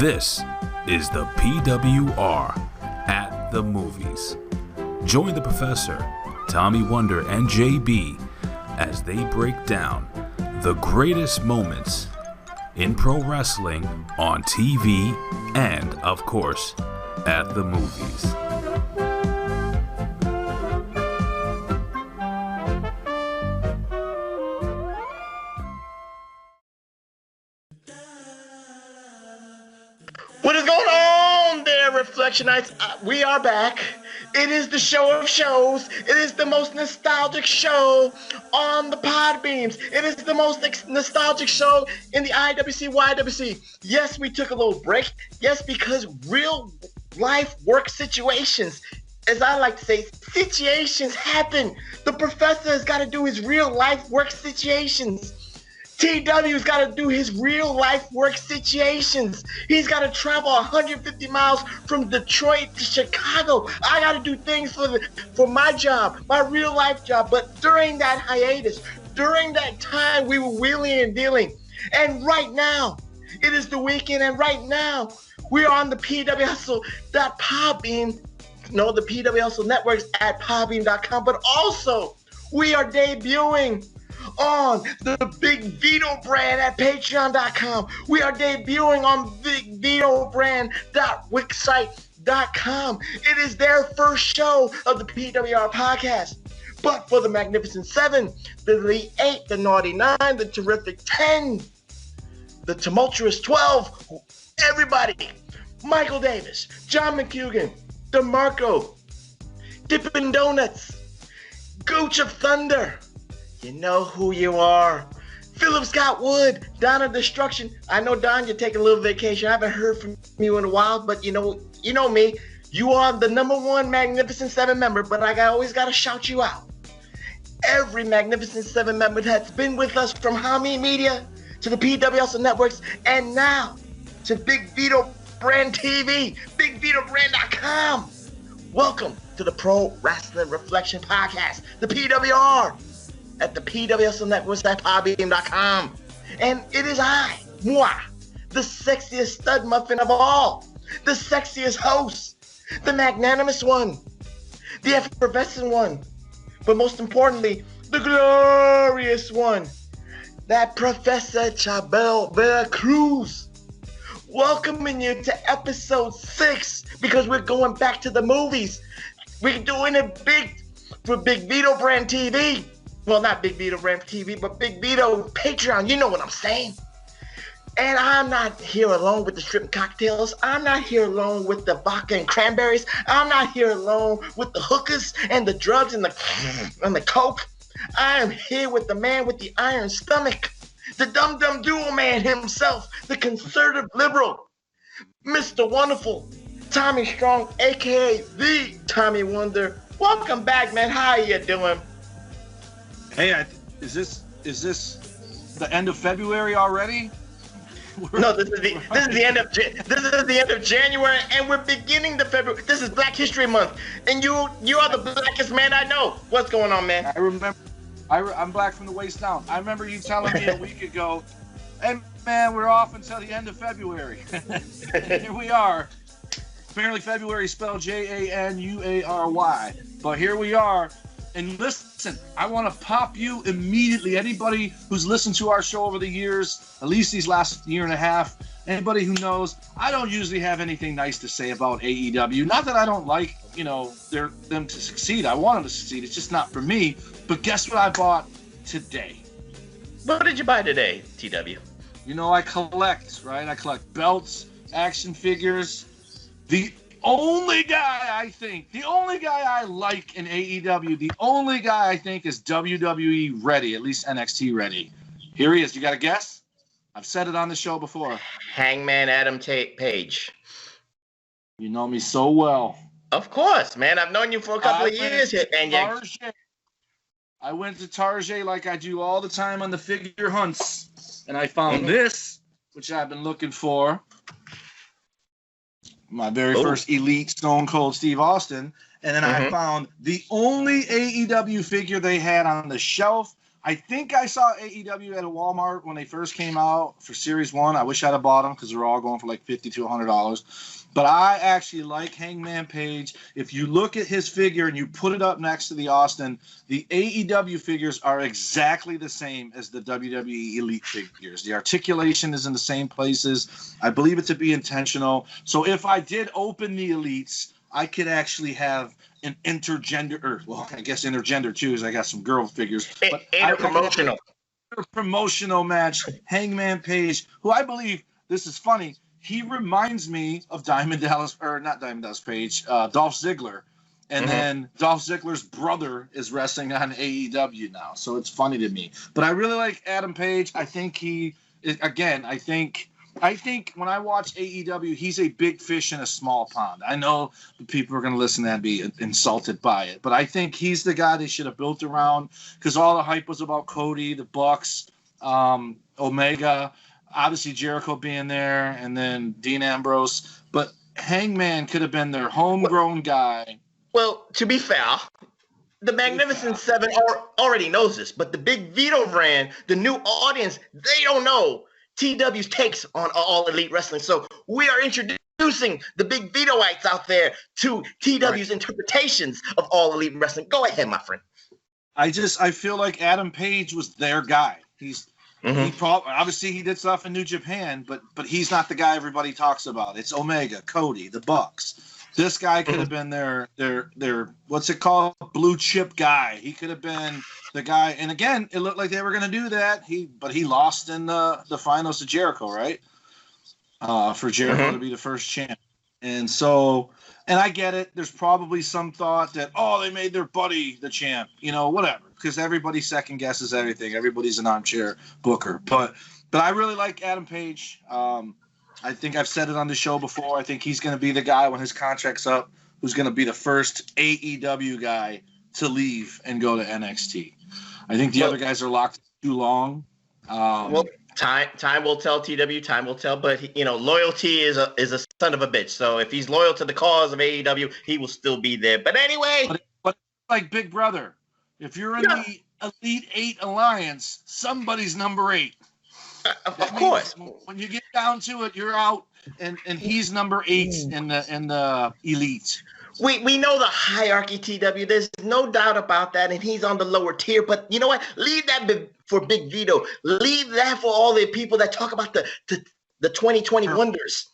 This is the PWR at the movies. Join the professor, Tommy Wonder, and JB as they break down the greatest moments in pro wrestling on TV and, of course, at the movies. What is going on there, Reflectionites? We are back. It is the show of shows. It is the most nostalgic show on the pod beams. It is the most nostalgic show in the IWC, YWC. Yes, we took a little break. Yes, because real life work situations, as I like to say, situations happen. The professor has got to do his real life work situations. TW's got to do his real life work situations. He's got to travel 150 miles from Detroit to Chicago. I got to do things for my job, my real life job. But during that hiatus, during that time, we were wheeling and dealing. And right now, it is the weekend, and right now, we are on the PWHustle.podbeam, the PWHustle networks at podbeam.com, but also we are debuting on the Big Vito Brand at patreon.com. We are debuting on Big Vito Brand.wixsite.com. It is their first show of the PWR podcast. But for the Magnificent 7, the Elite 8, the Naughty 9, the Terrific 10, the Tumultuous 12, everybody, Michael Davis, John McHugan, DeMarco, Dippin' Donuts, Gooch of Thunder, you know who you are. Philip Scott Wood, Don of Destruction. I know, Don, you're taking a little vacation. I haven't heard from you in a while, but you know me. You are the #1 Magnificent 7 member, but I always got to shout you out. Every Magnificent 7 member that's been with us from Hami Media to the PWS Networks and now to Big Vito Brand TV, BigVitoBrand.com. Welcome to the Pro Wrasslin Reflection podcast, the PWR. At the PWS Networks at podbeam.com. And it is I, the sexiest stud muffin of all, the sexiest host, the magnanimous one, the effervescent one, but most importantly, the glorious one, that Professor Chabel Veracruz, welcoming you to episode 6, because we're going back to the movies. We're doing it big for Big Vito Brand TV. Well, not Big Vito Brand TV, but Big Vito Patreon. You know what I'm saying. And I'm not here alone with the shrimp cocktails. I'm not here alone with the vodka and cranberries. I'm not here alone with the hookers and the drugs and the coke. I am here with the man with the iron stomach, the dum-dum duo man himself, the conservative liberal, Mr. Wonderful, Tommy Strong, a.k.a. the Tommy Wonder. Welcome back, man. How are you doing? Hey, is this the end of February already? No, this is the end of January, and we're beginning the February. This is Black History Month, and you are the blackest man I know. What's going on, man? I remember. I'm black from the waist down. I remember you telling me a week ago, "Hey, man, we're off until the end of February." Here we are. Apparently, February is spelled January, but here we are. And listen, I want to pop you immediately. Anybody who's listened to our show over the years, at least these last year and a half, anybody who knows, I don't usually have anything nice to say about AEW. Not that I don't like, them to succeed. I want them to succeed. It's just not for me. But guess what I bought today? What did you buy today, TW? I collect, right? I collect belts, action figures. The only guy I like in AEW, the only guy I think is WWE ready, at least NXT ready. Here he is. You got a guess? I've said it on the show before. Hangman Adam Page. You know me so well. Of course, man. I've known you for a couple of years here, man. I went to Target like I do all the time on the figure hunts, and I found this, which I've been looking for. My very first Elite Stone Cold Steve Austin. And then I found the only AEW figure they had on the shelf I think I saw AEW at a Walmart when they first came out for Series 1. I wish I'd have bought them because they're all going for like $50 to $100. But I actually like Hangman Page. If you look at his figure and you put it up next to the Austin, the AEW figures are exactly the same as the WWE Elite figures. The articulation is in the same places. I believe it to be intentional. So if I did open the Elites, I could actually have an intergender, or well, I guess intergender too, as I got some girl figures. But promotional. Promotional match, Hangman Page, who I believe, this is funny, he reminds me of Dolph Ziggler. And then Dolph Ziggler's brother is wrestling on AEW now. So it's funny to me. But I really like Adam Page. I think I think when I watch AEW, he's a big fish in a small pond. I know the people are going to listen to that and be insulted by it, but I think he's the guy they should have built around because all the hype was about Cody, the Bucks, Omega, obviously Jericho being there, and then Dean Ambrose. But Hangman could have been their homegrown guy. Well, to be fair, the Magnificent Seven already knows this, but the Big Vito brand, the new audience, they don't know TW's takes on All Elite Wrestling. So we are introducing the Big Vitoites out there to TW's interpretations of All Elite Wrestling. Go ahead, my friend. I feel like Adam Page was their guy. He obviously he did stuff in New Japan, but he's not the guy everybody talks about. It's Omega, Cody, the Bucks. This guy could have been their what's it called, blue chip guy. He could have been the guy. And again, it looked like they were going to do that. But he lost in the finals to Jericho, right? For Jericho to be the first champ. And so, and I get it. There's probably some thought that they made their buddy the champ. Whatever. Because everybody second guesses everything. Everybody's an armchair booker. But I really like Adam Page. I think I've said it on the show before. I think he's going to be the guy when his contract's up who's going to be the first AEW guy to leave and go to NXT. I think the other guys are locked too long. Time will tell, TW. Time will tell. But loyalty is a son of a bitch. So if he's loyal to the cause of AEW, he will still be there. But anyway, but like Big Brother, if you're in the Elite 8 Alliance, somebody's number 8. Of course. When you get down to it, you're out, and he's number 8 in the Elite. We know the hierarchy, TW. There's no doubt about that, and he's on the lower tier. But you know what? Leave that for Big Vito. Leave that for all the people that talk about the 2020 wonders.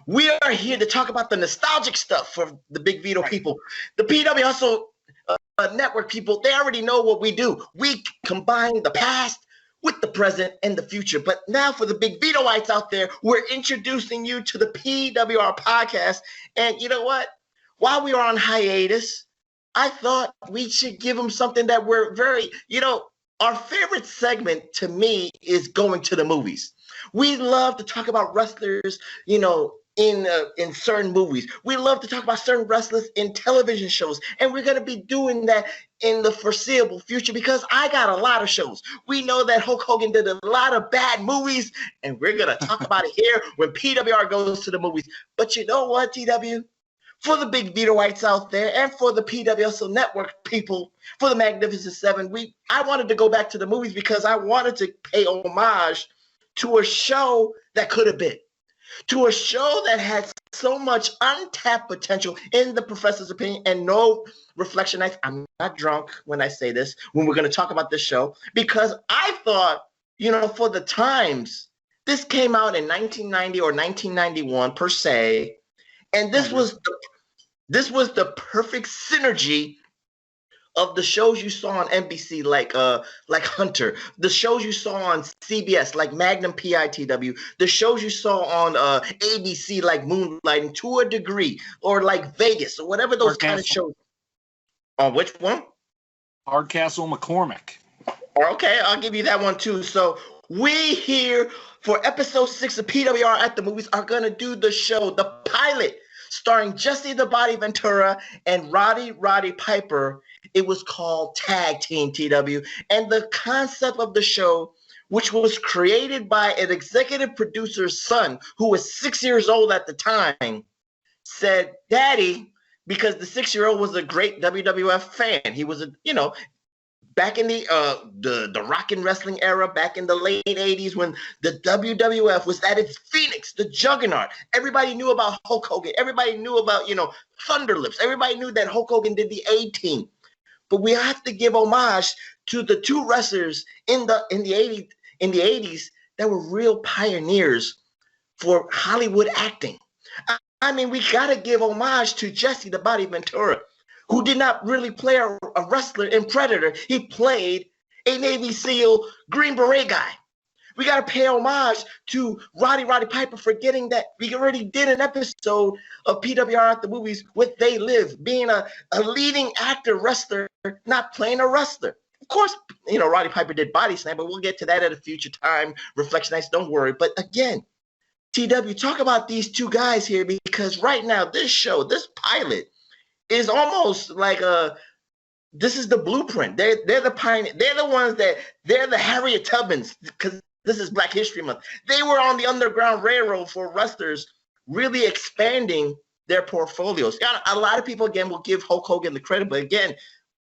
We are here to talk about the nostalgic stuff for the Big Vito people. The PW Hustle network people, they already know what we do. We combine the past with the present and the future. But now for the Big Vitoites out there, we're introducing you to the PWR podcast. And you know what? While we are on hiatus, I thought we should give them something that we're very, our favorite segment to me is going to the movies. We love to talk about wrestlers, in certain movies. We love to talk about certain wrestlers in television shows, and we're going to be doing that in the foreseeable future because I got a lot of shows. We know that Hulk Hogan did a lot of bad movies, and we're going to talk about it here when PWR goes to the movies. But you know what, TW? For the Big Vitoites out there and for the PWSL Network people, for the Magnificent Seven, I wanted to go back to the movies because I wanted to pay homage to a show that could have been. To a show that had so much untapped potential in the professor's opinion, and no reflection. I'm not drunk when I say this, when we're going to talk about this show, because I thought, for the times, this came out in 1990 or 1991 per se, and this was the perfect synergy of the shows you saw on NBC, like Hunter, the shows you saw on CBS, like Magnum PITW, the shows you saw on ABC, like Moonlighting, to a degree, or like Vegas, or whatever those kind of shows. On which one? Hardcastle McCormick. Okay, I'll give you that one too. So we here for episode 6 of PWR at the Movies are going to do the show, the pilot, starring Jesse the Body Ventura and Rowdy Roddy Piper. It was called Tag Team, TW. And the concept of the show, which was created by an executive producer's son, who was 6 years old at the time, said, Daddy, because the 6-year-old was a great WWF fan. He was back in the rock and wrestling era, back in the late 80s when the WWF was at its phoenix, the juggernaut. Everybody knew about Hulk Hogan. Everybody knew about, Thunderlips. Everybody knew that Hulk Hogan did the A-Team. But we have to give homage to the two wrestlers in the 80s that were real pioneers for Hollywood acting. I mean, we got to give homage to Jesse the Body Ventura, who did not really play a wrestler in Predator. He played a Navy SEAL Green Beret guy. We got to pay homage to Rowdy Roddy Piper for getting that. We already did an episode of PWR at the movies with They Live, being a leading actor wrestler, not playing a wrestler. Of course, Roddy Piper did Body Slam, but we'll get to that at a future time. Reflection Nights, don't worry. But again, TW, talk about these two guys here, because right now, this show, this pilot, is almost like this is the blueprint. They're the pioneer. They're the ones they're the Harriet Tubmans, because this is Black History Month. They were on the Underground Railroad for wrestlers, really expanding their portfolios. A lot of people, again, will give Hulk Hogan the credit, but again,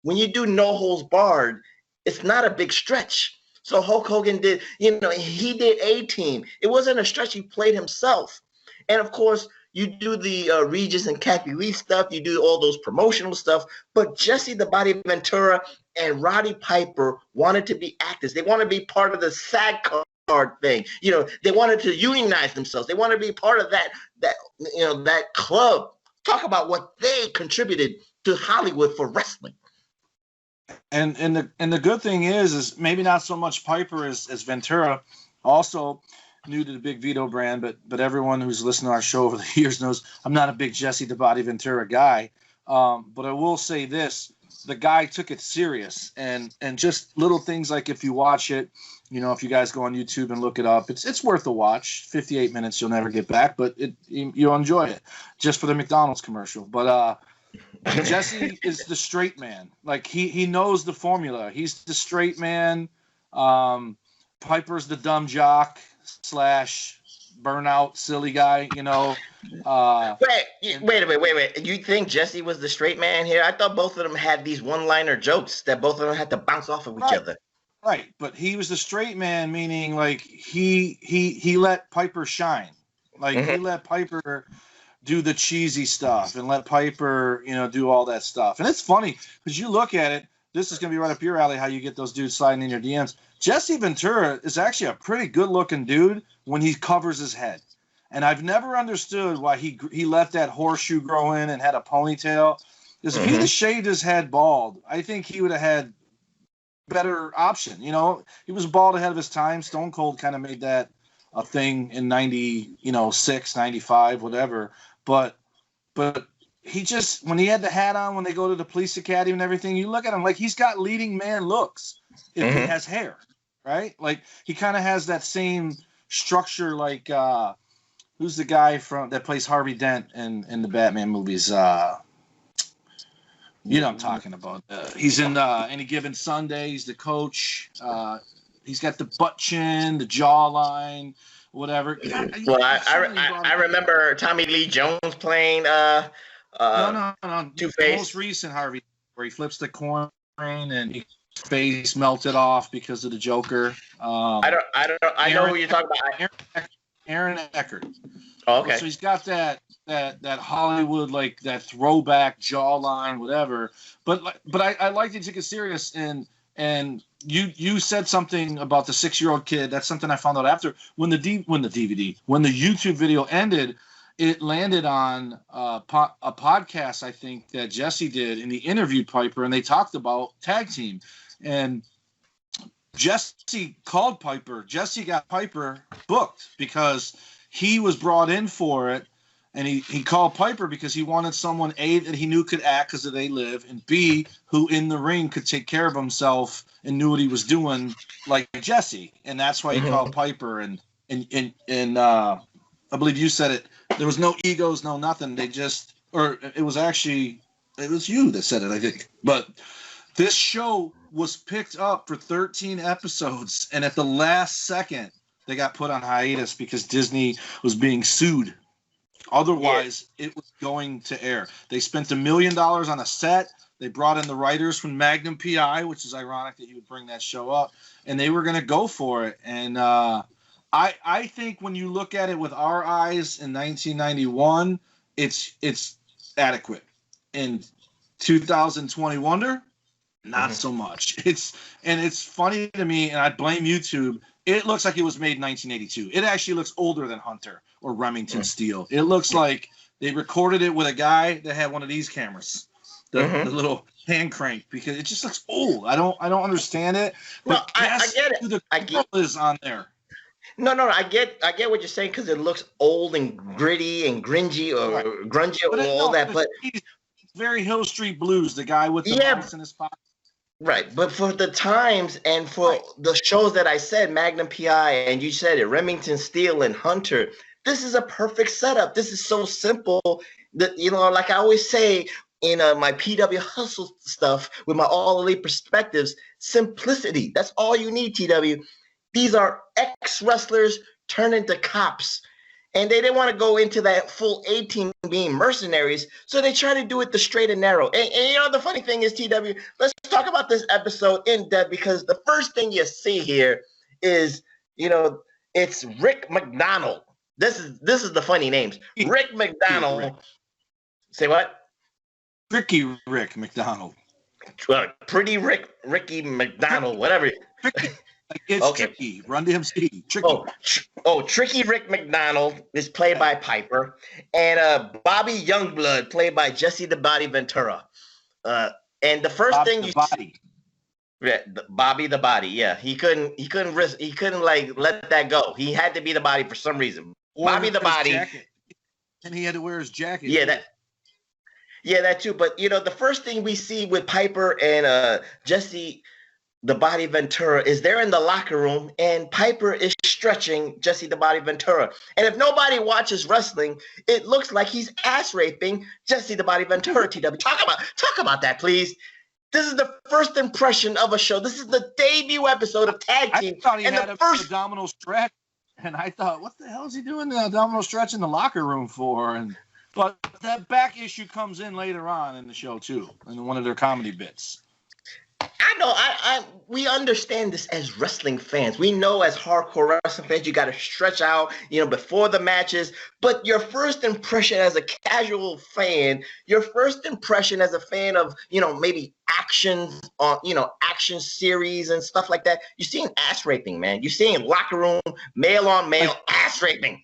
when you do No Holds Barred, it's not a big stretch. So Hulk Hogan did, he did A-Team. It wasn't a stretch. He played himself. And of course, you do the Regis and Kathy Lee stuff. You do all those promotional stuff. But Jesse the Body Ventura and Roddy Piper wanted to be actors. They wanted to be part of the SAG card thing. They wanted to unionize themselves. They wanted to be part of that club. Talk about what they contributed to Hollywood for wrestling. And the good thing is maybe not so much Piper as Ventura. Also new to the Big Vito brand, but everyone who's listened to our show over the years knows I'm not a big Jesse the Body Ventura guy. But I will say this: the guy took it serious, and just little things like if you watch it, if you guys go on YouTube and look it up, it's worth a watch. 58 minutes, you'll never get back, but you'll enjoy it just for the McDonald's commercial. But Jesse is the straight man. Like he knows the formula. He's the straight man. Piper's the dumb jock / burnout silly guy. Wait. You think Jesse was the straight man here? I thought both of them had these one-liner jokes that both of them had to bounce off of each other. Right, but he was the straight man, meaning like he let Piper shine. Like he let Piper do the cheesy stuff and let Piper, do all that stuff. And it's funny because you look at it, this is going to be right up your alley, how you get those dudes sliding in your DMs. Jesse Ventura is actually a pretty good-looking dude when he covers his head. And I've never understood why he let that horseshoe grow in and had a ponytail. Because if he'd have shaved his head bald, I think he would have had better option. He was bald ahead of his time. Stone Cold kind of made that a thing in 96, 95, whatever. But he just, when he had the hat on, when they go to the police academy and everything, you look at him like he's got leading man looks if he has hair, right? Like he kind of has that same structure. Like who's the guy that plays Harvey Dent in the Batman movies? I'm talking about. He's in Any Given Sunday. He's the coach. He's got the butt chin, the jawline, whatever. I remember Tommy Lee Jones playing no. Two-Face. The most recent Harvey, where he flips the coin and his face melted off because of the Joker. I know who you're talking about. Aaron Eckhart. Oh, okay. So he's got that Hollywood, like that throwback jawline, whatever. But I like to take it serious, and you said something about the 6-year-old kid. That's something I found out after when the YouTube video ended. It landed on a podcast, I think, that Jesse did, and he interviewed Piper, and they talked about tag team. And Jesse called Piper. Jesse got Piper booked because he was brought in for it, and he called Piper because he wanted someone, A, that he knew could act because They Live, and B, who in the ring could take care of himself and knew what he was doing like Jesse. And that's why he called Piper. And I believe you said it. There was no egos, no nothing. It was you that said it, I think. But this show was picked up for 13 episodes, and at the last second, they got put on hiatus because Disney was being sued. Otherwise, it was going to air. They spent $1 million on a set. They brought in the writers from Magnum PI, which is ironic that you would bring that show up, and they were going to go for it. And I think when you look at it with our eyes in 1991, it's adequate. In 2020 Wonder, not so much. It's funny to me, and I blame YouTube. It looks like it was made in 1982. It actually looks older than Hunter or Remington Steele. It looks like they recorded it with a guy that had one of these cameras, the little hand crank, because it just looks old. I don't understand it. But I get it. The girl is on there. No, I get what you're saying, because it looks old and gritty and grungy or grungy or all that. But it's very Hill Street Blues, the guy with the mouse in his pocket. Right, but for the times and for the shows that I said, Magnum PI, and you said it, Remington Steele and Hunter, this is a perfect setup. This is so simple that, like I always say in my PW Hustle stuff with my All Elite Perspectives, simplicity. That's all you need, TW. These are ex-wrestlers turned into cops. And they didn't want to go into that full A-team being mercenaries, so they try to do it the straight and narrow. And the funny thing is, TW, let's talk about this episode in depth, because the first thing you see here is, it's Rick MacDonald. This is the funny names. Rick MacDonald. Say what? Tricky Rick MacDonald. Pretty Ricky MacDonald, whatever. It's Tricky. Run DMC. Tricky. Tricky Rick MacDonald is played by Piper, and Bobby Youngblood played by Jesse the Body Ventura. And the first thing you see, Bobby the Body, yeah, he couldn't let that go. He had to be the Body for some reason. Bobby the Body, and he had to wear his jacket. Yeah, that too. But the first thing we see with Piper and Jesse the Body Ventura is they're in the locker room, and Piper is stretching Jesse the Body Ventura. And if nobody watches wrestling, it looks like he's ass raping Jesse the Body Ventura. TW, talk about that, please. This is the first impression of a show. This is the debut episode of Tag Team. I thought he had a abdominal stretch, and I thought, what the hell is he doing the abdominal stretch in the locker room for? But that back issue comes in later on in the show too, in one of their comedy bits. I know. We understand this as wrestling fans. We know as hardcore wrestling fans, you got to stretch out, before the matches. But your first impression as a casual fan, your first impression as a fan of, maybe actions on, action series and stuff like that, you're seeing ass raping, man. You're seeing locker room, male on male ass raping.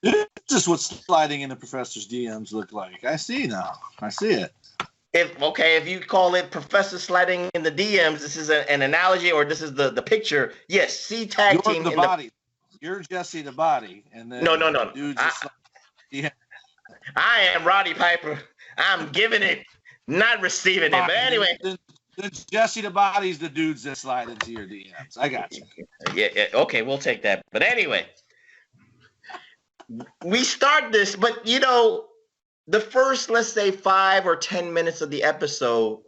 This is what sliding into Professor's DMs look like. I see now. I see it. If you call it Professor sliding in the DMs, this is an analogy, or this is the picture. Yes, see Tag Team. You're the Body. You're Jesse the Body, and then no. Yeah. I am Roddy Piper. I'm giving it, not receiving it. But anyway, the Jesse the Body's the dudes that slide into your DMs. I got you. Yeah. Okay, we'll take that. But anyway, we start this, but the first, let's say, 5 or 10 minutes of the episode,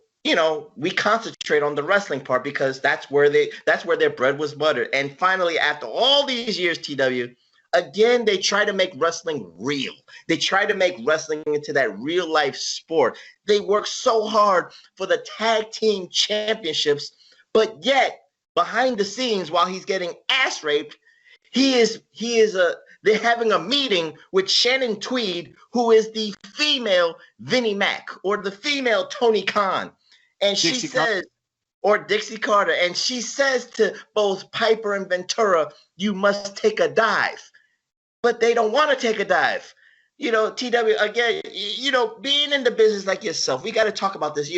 we concentrate on the wrestling part, because that's where their bread was buttered. And finally, after all these years, TW, again, they try to make wrestling real. They try to make wrestling into that real life sport. They work so hard for the tag team championships, but yet behind the scenes, while he's getting ass raped, they're having a meeting with Shannon Tweed, who is the female Vinnie Mac, or the female Tony Khan. And she says, or Dixie Carter, and she says to both Piper and Ventura, you must take a dive. But they don't want to take a dive. TW, again, being in the business like yourself, we got to talk about this.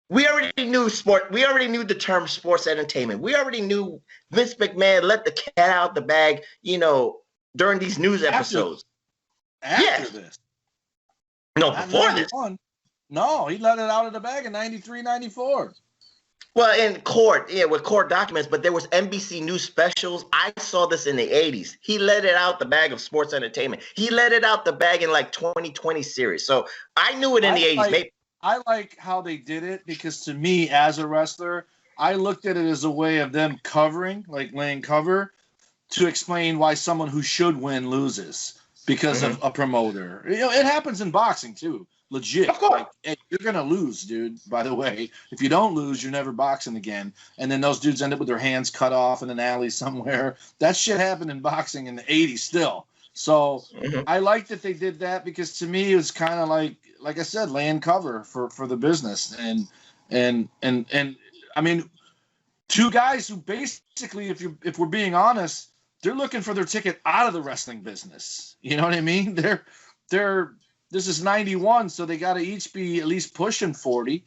We already knew sport. We already knew the term sports entertainment. We already knew Vince McMahon let the cat out the bag, during these news episodes. After this. No, before this. No, he let it out of the bag in 93, 94. Well, in court, with court documents, but there was NBC News specials. I saw this in the 80s. He let it out the bag of sports entertainment. He let it out the bag in 2020 series. So I knew it in the 80s. I like how they did it, because to me, as a wrestler, I looked at it as a way of them covering, laying cover, to explain why someone who should win loses because of a promoter. It happens in boxing too. Legit. Of course. Like, hey, you're going to lose, dude, by the way. If you don't lose, you're never boxing again. And then those dudes end up with their hands cut off in an alley somewhere. That shit happened in boxing in the 80s still. So I like that they did that because to me it was kind of like I said, laying cover for the business. And I mean, two guys who basically, if we're being honest, they're looking for their ticket out of the wrestling business. You know what I mean? This is 91, so they got to each be at least pushing 40,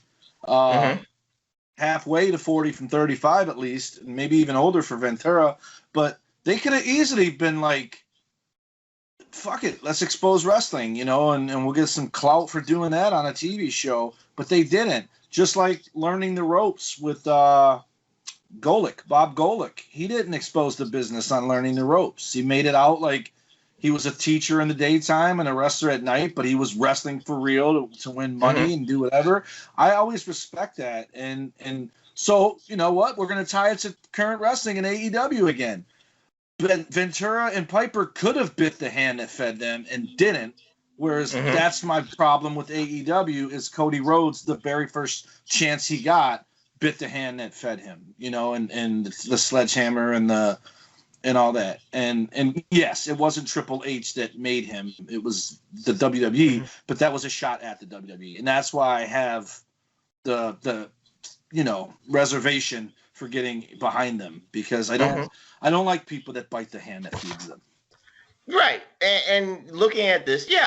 halfway to 40 from 35 at least, maybe even older for Ventura. But they could have easily been like, fuck it, let's expose wrestling, you know, and we'll get some clout for doing that on a TV show. But they didn't. Just like learning the ropes with Bob Golick. He didn't expose the business on learning the ropes. He made it out like he was a teacher in the daytime and a wrestler at night, but he was wrestling for real to win money and do whatever. I always respect that. And so, you know what? We're going to tie it to current wrestling in AEW again. Ventura and Piper could have bit the hand that fed them and didn't. Whereas that's my problem with AEW is Cody Rhodes, the very first chance he got, bit the hand that fed him, you know, and the sledgehammer and all that. And yes, it wasn't Triple H that made him. It was the WWE, but that was a shot at the WWE. And that's why I have the you know, reservation for getting behind them because I don't like people that bite the hand that feeds them. Right, and looking at this, yeah,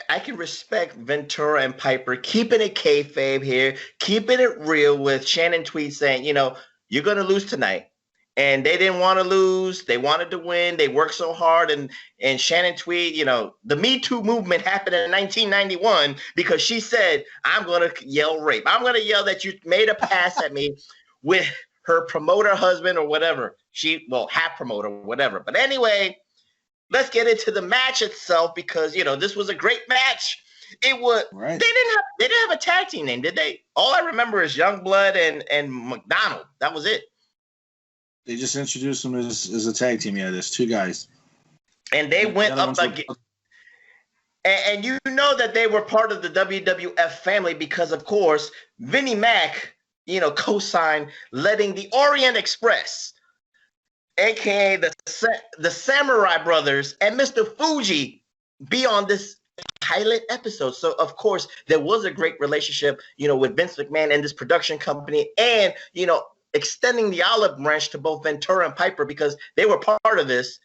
I can respect Ventura and Piper keeping it kayfabe here, keeping it real with Shannon Tweed saying, you know, you're gonna lose tonight, and they didn't want to lose, they wanted to win, they worked so hard, and Shannon Tweed, you know, the Me Too movement happened in 1991 because she said, I'm gonna yell rape, I'm gonna yell that you made a pass at me with her promoter husband or whatever, half promoter, whatever, but anyway. Let's get into the match itself because, you know, this was a great match. It was right. They didn't have a tag team name, did they? All I remember is Youngblood and MacDonald. That was it. They just introduced them as a tag team. Yeah, there's two guys. And they went up again. And you know that they were part of the WWF family because, of course, Vinnie Mac, you know, co-signed letting the Orient Express, aka the Samurai Brothers and Mr. Fuji, be on this pilot episode. So of course there was a great relationship, you know, with Vince McMahon and this production company, and you know, extending the olive branch to both Ventura and Piper because they were part of this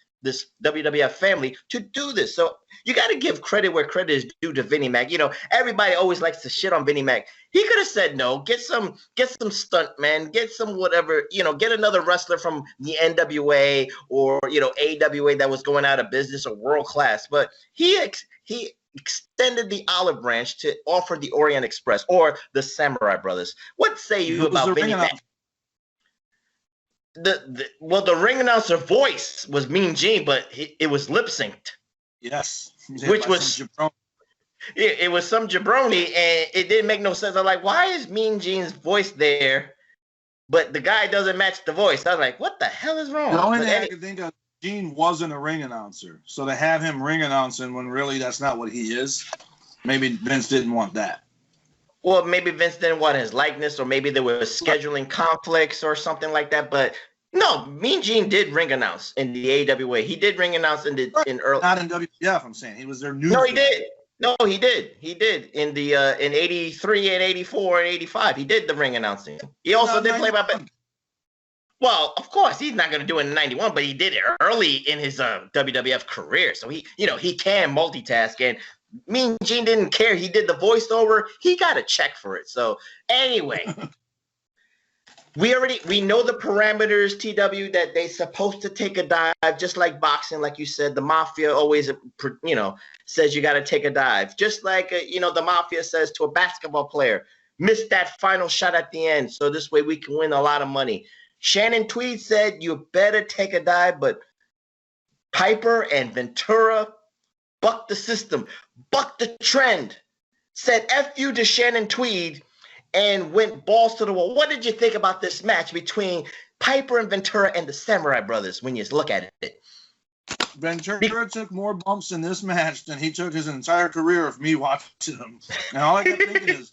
WWF family to do this. So you got to give credit where credit is due to Vinnie Mac. You know, everybody always likes to shit on Vinnie Mac. He could have said no, get some stunt man, get some whatever, you know, get another wrestler from the NWA or, you know, AWA that was going out of business or world class. But he extended the olive branch to offer the Orient Express or the Samurai Brothers. What say you about Vinnie Mac? The ring announcer voice was Mean Gene, but it was lip synced. Yes, which was it was some jabroni, and it didn't make no sense. I'm like, why is Mean Gene's voice there, but the guy doesn't match the voice? I was like, what the hell is wrong? The only thing I could think of, Gene wasn't a ring announcer, so to have him ring announcing when really that's not what he is, maybe Vince didn't want that. Well, maybe Vince didn't want his likeness, or maybe there were scheduling conflicts or something like that. But no, Mean Gene did ring announce in the AWA. He did ring announce in early. Not in WWF. I'm saying he was their new. No, he did. No, he did. He did in the in '83 and '84 and '85. He did the ring announcing. He also did play by. Well, of course, he's not going to do it in '91, but he did it early in his WWF career. So he can multitask, and Mean Gene didn't care. He did the voiceover. He got a check for it. So anyway, we know the parameters, TW, that they supposed to take a dive, just like boxing, like you said. The Mafia always, says you got to take a dive, just like the Mafia says to a basketball player, miss that final shot at the end, so this way we can win a lot of money. Shannon Tweed said you better take a dive, but Piper and Ventura bucked the system, bucked the trend, said F you to Shannon Tweed, and went balls to the wall. What did you think about this match between Piper and Ventura and the Samurai Brothers when you look at it? Ventura took more bumps in this match than he took his entire career of me watching him. And all I kept thinking is,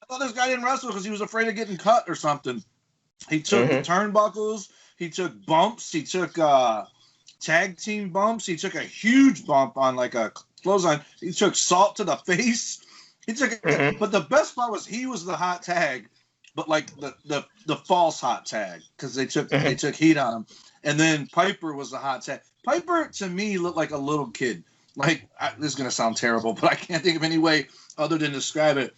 I thought this guy didn't wrestle because he was afraid of getting cut or something. He took the turnbuckles. He took bumps. He took tag team bumps. He took a huge bump on like a clothesline. He took salt to the face. He took, but the best part was he was the hot tag, but like the false hot tag because they took heat on him. And then Piper was the hot tag. Piper to me looked like a little kid. Like this is gonna sound terrible, but I can't think of any way other than describe it.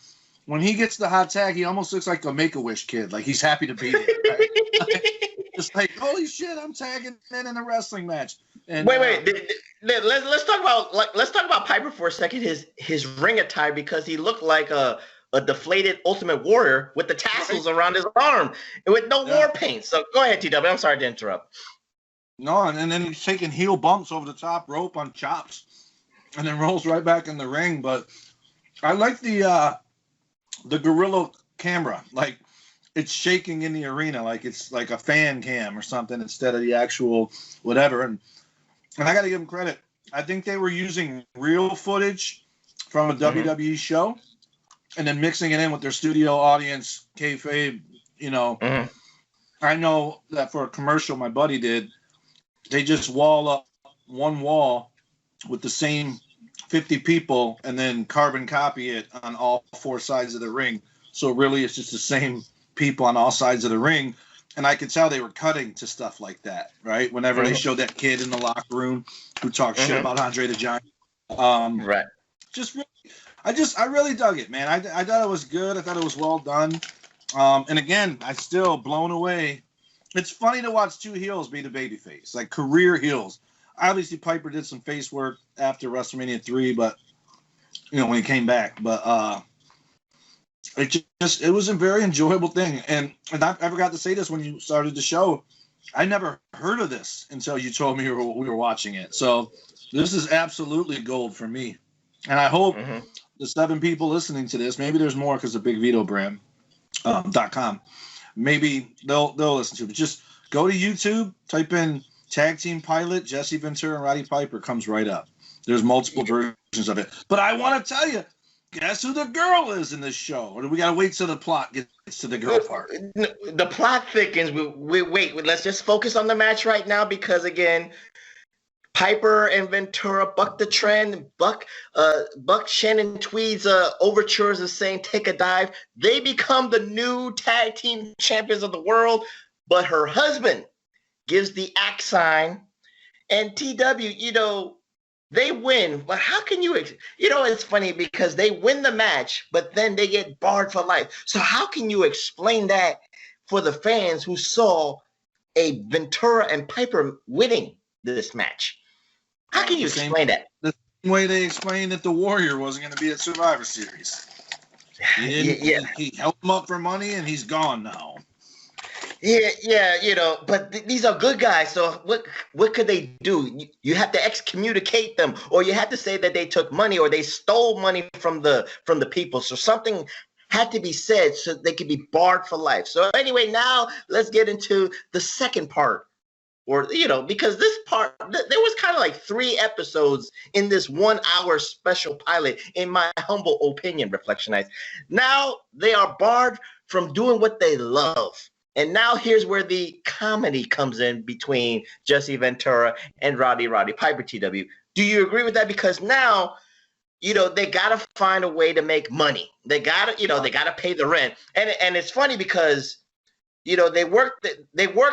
When he gets the hot tag, he almost looks like a Make-A-Wish kid. Like he's happy to be there. Right? Just like, holy shit, I'm tagging in a wrestling match. And, wait. Let's talk about Piper for a second. His ring attire, because he looked like a deflated Ultimate Warrior with the tassels around his arm and with no war paint. So go ahead, TW. I'm sorry to interrupt. No, and then he's taking heel bumps over the top rope on chops, and then rolls right back in the ring. But I like the gorilla camera, like it's shaking in the arena, like it's like a fan cam or something instead of the actual whatever. And I got to give them credit. I think they were using real footage from a WWE show and then mixing it in with their studio audience, kayfabe. You know, I know that for a commercial my buddy did, they just wall up one wall with the same 50 people and then carbon copy it on all four sides of the ring. So really it's just the same people on all sides of the ring. And I could tell they were cutting to stuff like that, right? Whenever they showed that kid in the locker room who talked shit about Andre the Giant. Right. I really dug it, man. I thought it was good. I thought it was well done. And again, I still blown away. It's funny to watch two heels be the babyface, like career heels. Obviously, Piper did some face work after WrestleMania 3, but you know when he came back. But it was a very enjoyable thing. And I forgot to say this when you started the show. I never heard of this until you told me we were watching it. So this is absolutely gold for me. And I hope the 7 people listening to this, maybe there's more because of Big Vito Brand .com. Maybe they'll listen to it. But just go to YouTube, type in Tag Team Pilot, Jesse Ventura and Roddy Piper, comes right up. There's multiple versions of it. But I want to tell you, guess who the girl is in this show? Or do we got to wait till the plot gets to the girl part? The plot thickens. Wait, let's just focus on the match right now because, again, Piper and Ventura buck the trend. Buck Shannon Tweed's overtures of saying take a dive. They become the new tag team champions of the world, but her husband gives the axe sign. And TW, they win. But how can you, it's funny because they win the match, but then they get barred for life. So how can you explain that for the fans who saw a Ventura and Piper winning this match? How can you explain that? The same way they explained that the Warrior wasn't going to be at Survivor Series. He helped him up for money, and he's gone now. Yeah, but these are good guys. So what could they do? You have to excommunicate them, or you have to say that they took money or they stole money from the people. So something had to be said so they could be barred for life. So anyway, now let's get into the second part. Or, because this part, there was kind of like 3 episodes in this 1-hour special pilot, in my humble opinion, Reflectionites. Now they are barred from doing what they love. And now here's where the comedy comes in between Jesse Ventura and Rowdy Roddy Piper, TW. Do you agree with that? Because now, they got to find a way to make money. They got to, they got to pay the rent. And it's funny because they worked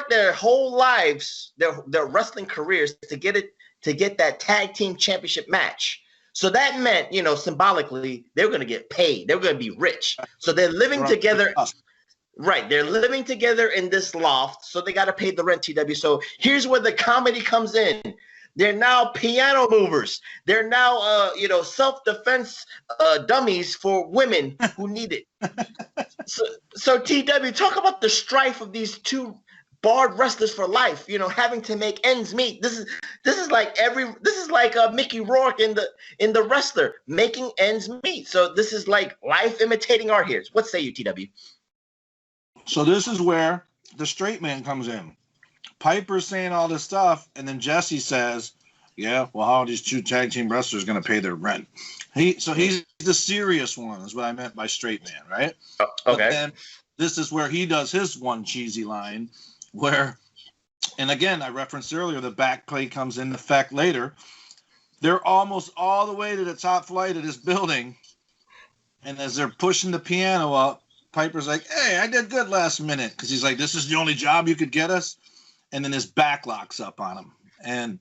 their whole lives, their wrestling careers to get that tag team championship match. So that meant, symbolically, they're going to get paid. They're going to be rich. So they're living together. Right. They're living together in this loft. So they got to pay the rent, TW. So here's where the comedy comes in. They're now piano movers. They're now, self-defense dummies for women who need it. So TW, talk about the strife of these 2 barred wrestlers for life. Having to make ends meet. This is like Mickey Rourke in the Wrestler, making ends meet. So this is like life imitating art here. What say you, TW? So this is where the straight man comes in. Piper's saying all this stuff, and then Jesse says, Yeah, well, how are these two tag team wrestlers going to pay their rent? He's the serious one, is what I meant by straight man, right? Okay. But then this is where he does his one cheesy line where, and again, I referenced earlier, the back play comes in effect later. They're almost all the way to the top flight of this building. And as they're pushing the piano up, Piper's like, hey, I did good last minute. Because he's like, this is the only job you could get us. And then his back locks up on him. And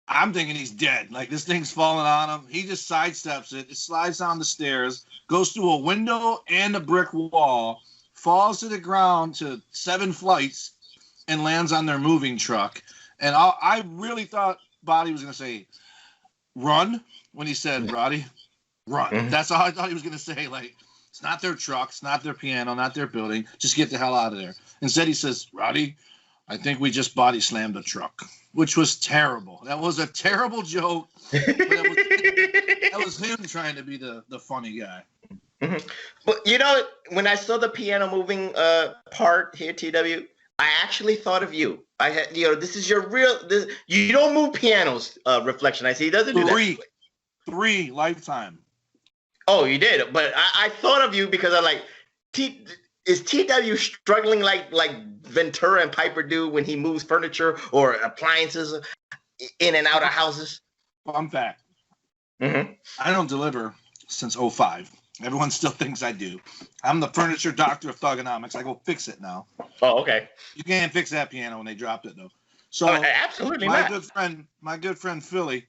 I'm thinking he's dead. Like, this thing's falling on him. He just sidesteps it. It slides down the stairs, goes through a window and a brick wall, falls to the ground to 7 flights, and lands on their moving truck. And I really thought Body was going to say, run, when he said, Roddy, run. That's all I thought he was going to say. Like, it's not their truck, it's not their piano, not their building. Just get the hell out of there. Instead, he says, Roddy, I think we just body slammed a truck, which was terrible. That was a terrible joke. But that was him trying to be the funny guy. But, you know, when I saw the piano moving part here, TW, I actually thought of you. I had, you know, this is your real. You don't move pianos, Reflection. I see he doesn't do that. 3 lifetime. Oh, you did, but I thought of you because I'm like, is TW struggling like Ventura and Piper do when he moves furniture or appliances in and out of houses? Fun fact. I don't deliver since 2005. Everyone still thinks I do. I'm the furniture doctor of thugonomics. I go fix it now. Oh, okay. You can't fix that piano when they dropped it, though. So absolutely my not. My good friend Philly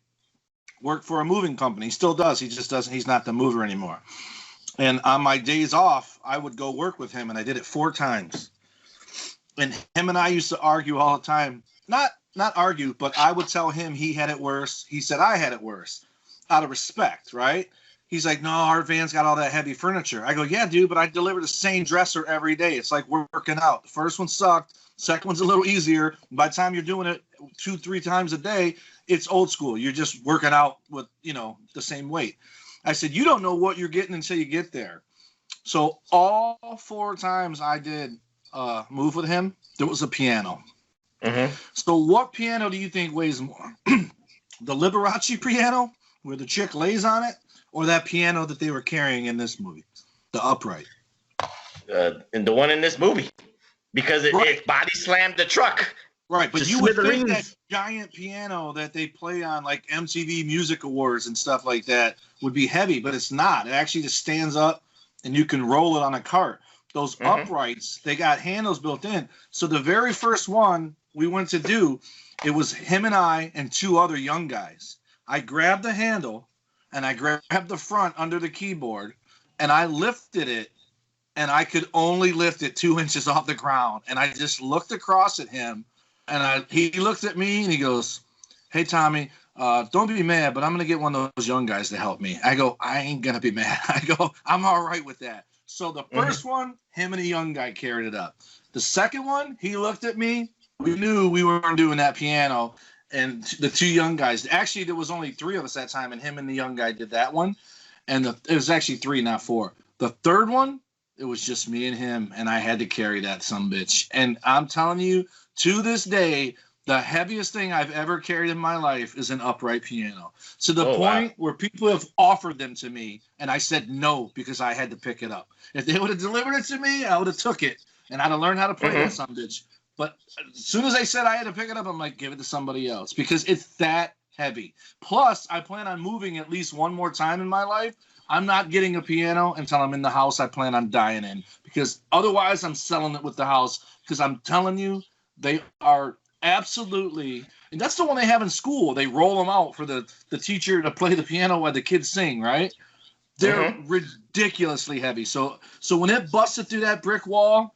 worked for a moving company. He still does. He just doesn't. He's not the mover anymore. And on my days off, I would go work with him, and I did it 4 times. And him and I used to argue all the time. Not argue, but I would tell him he had it worse. He said I had it worse, out of respect, right? He's like, no, our van's got all that heavy furniture. I go, yeah, dude, but I deliver the same dresser every day. It's like working out. The first one sucked. Second one's a little easier. By the time you're doing it 2-3 times a day, it's old school. You're just working out with, you know, the same weight. I said, you don't know what you're getting until you get there. So all 4 times I did move with him, there was a piano. So what piano do you think weighs more? The Liberace piano, where the chick lays on it, or that piano that they were carrying in this movie, the upright? And the one in this movie, because it body slammed the truck. Right, but you would think that giant piano that they play on like MTV Music Awards and stuff like that would be heavy, but it's not. It actually just stands up and you can roll it on a cart. Those uprights, they got handles built in. So the very first one we went to do, it was him and I and 2 other young guys. I grabbed the handle and I grabbed the front under the keyboard and I lifted it, and I could only lift it 2 inches off the ground. And I just looked across at him, and he looked at me and he goes, hey, Tommy, don't be mad, but I'm going to get one of those young guys to help me. I go, I ain't going to be mad. I go, I'm all right with that. So the first one, him and a young guy carried it up. The second one, he looked at me. We knew we weren't doing that piano. And the 2 young guys, actually, there was only 3 of us that time, and him and the young guy did that one. And it was actually 3, not 4. The third one, it was just me and him, and I had to carry that sumbitch. And I'm telling you, to this day, the heaviest thing I've ever carried in my life is an upright piano. To the point where people have offered them to me, and I said no because I had to pick it up. If they would have delivered it to me, I would have took it, and I'd have learned how to play that sumbitch. But as soon as I said I had to pick it up, I'm like, give it to somebody else because it's that heavy. Plus, I plan on moving at least 1 more time in my life. I'm not getting a piano until I'm in the house I plan on dying in, because otherwise I'm selling it with the house, because I'm telling you, they are absolutely, and that's the one they have in school. They roll them out for the teacher to play the piano while the kids sing, right? They're ridiculously heavy. So when it busted through that brick wall,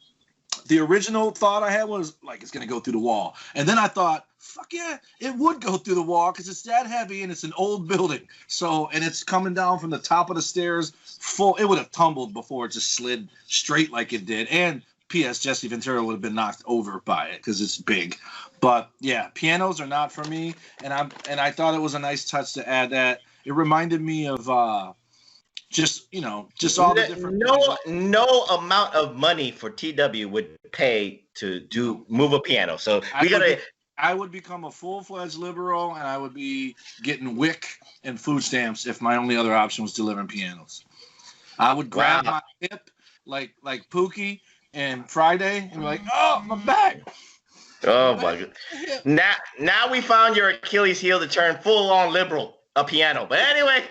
the original thought I had was like, it's going to go through the wall. And then I thought, fuck yeah, it would go through the wall because it's that heavy and it's an old building. So, and it's coming down from the top of the stairs full. It would have tumbled before it just slid straight like it did. And P.S. Jesse Ventura would have been knocked over by it because it's big. But yeah, pianos are not for me. And I thought it was a nice touch to add that. It reminded me of just all the different no amount of money for TW would pay to move a piano. So I would become a full-fledged liberal, and I would be getting WIC and food stamps if my only other option was delivering pianos. I would grab my hip like Pookie and Friday and be like, oh, my back. Oh, my God. Now we found your Achilles heel to turn full-on liberal, a piano. But anyway,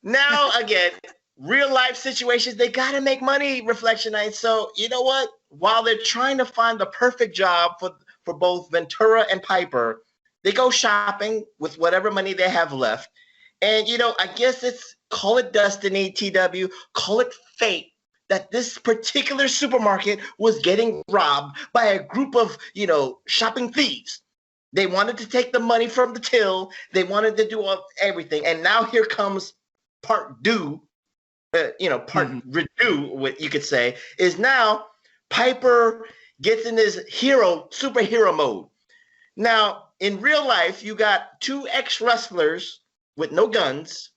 now, again, real-life situations, they got to make money, Reflectionites. So, you know what? While they're trying to find the perfect job for both Ventura and Piper, they go shopping with whatever money they have left. And, you know, I guess call it destiny, TW, call it fate, that this particular supermarket was getting robbed by a group of, you know, shopping thieves. They wanted to take the money from the till. They wanted to do everything. And now here comes part redo, what you could say, is now Piper gets in his superhero mode. Now, in real life, you got two ex-wrestlers with no guns,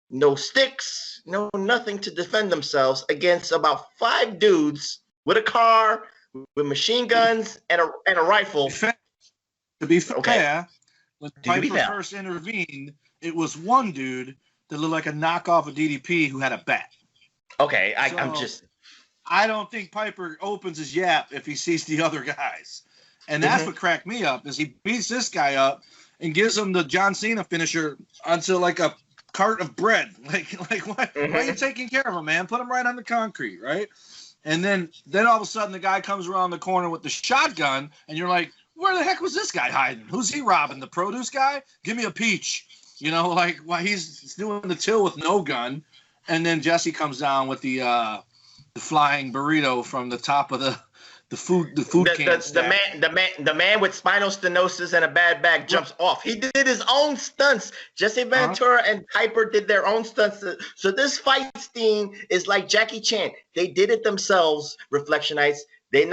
no sticks, no nothing to defend themselves against about 5 dudes with a car, with machine guns, and a rifle. To be fair, when Piper first intervened, it was one dude that looked like a knockoff of DDP who had a bat. Okay, I don't think Piper opens his yap if he sees the other guys. And that's what cracked me up, is he beats this guy up and gives him the John Cena finisher onto like a cart of bread. Like why are you taking care of him, man? Put him right on the concrete, right? And then all of a sudden the guy comes around the corner with the shotgun, and you're like, where the heck was this guy hiding? Who's he robbing? The produce guy? Give me a peach. You know, like why he's doing the till with no gun. And then Jesse comes down with the flying burrito from the top of the food can. The man with spinal stenosis and a bad back jumps off. He did his own stunts. Jesse Ventura and Piper did their own stunts. So this fight scene is like Jackie Chan. They did it themselves, Reflectionites. They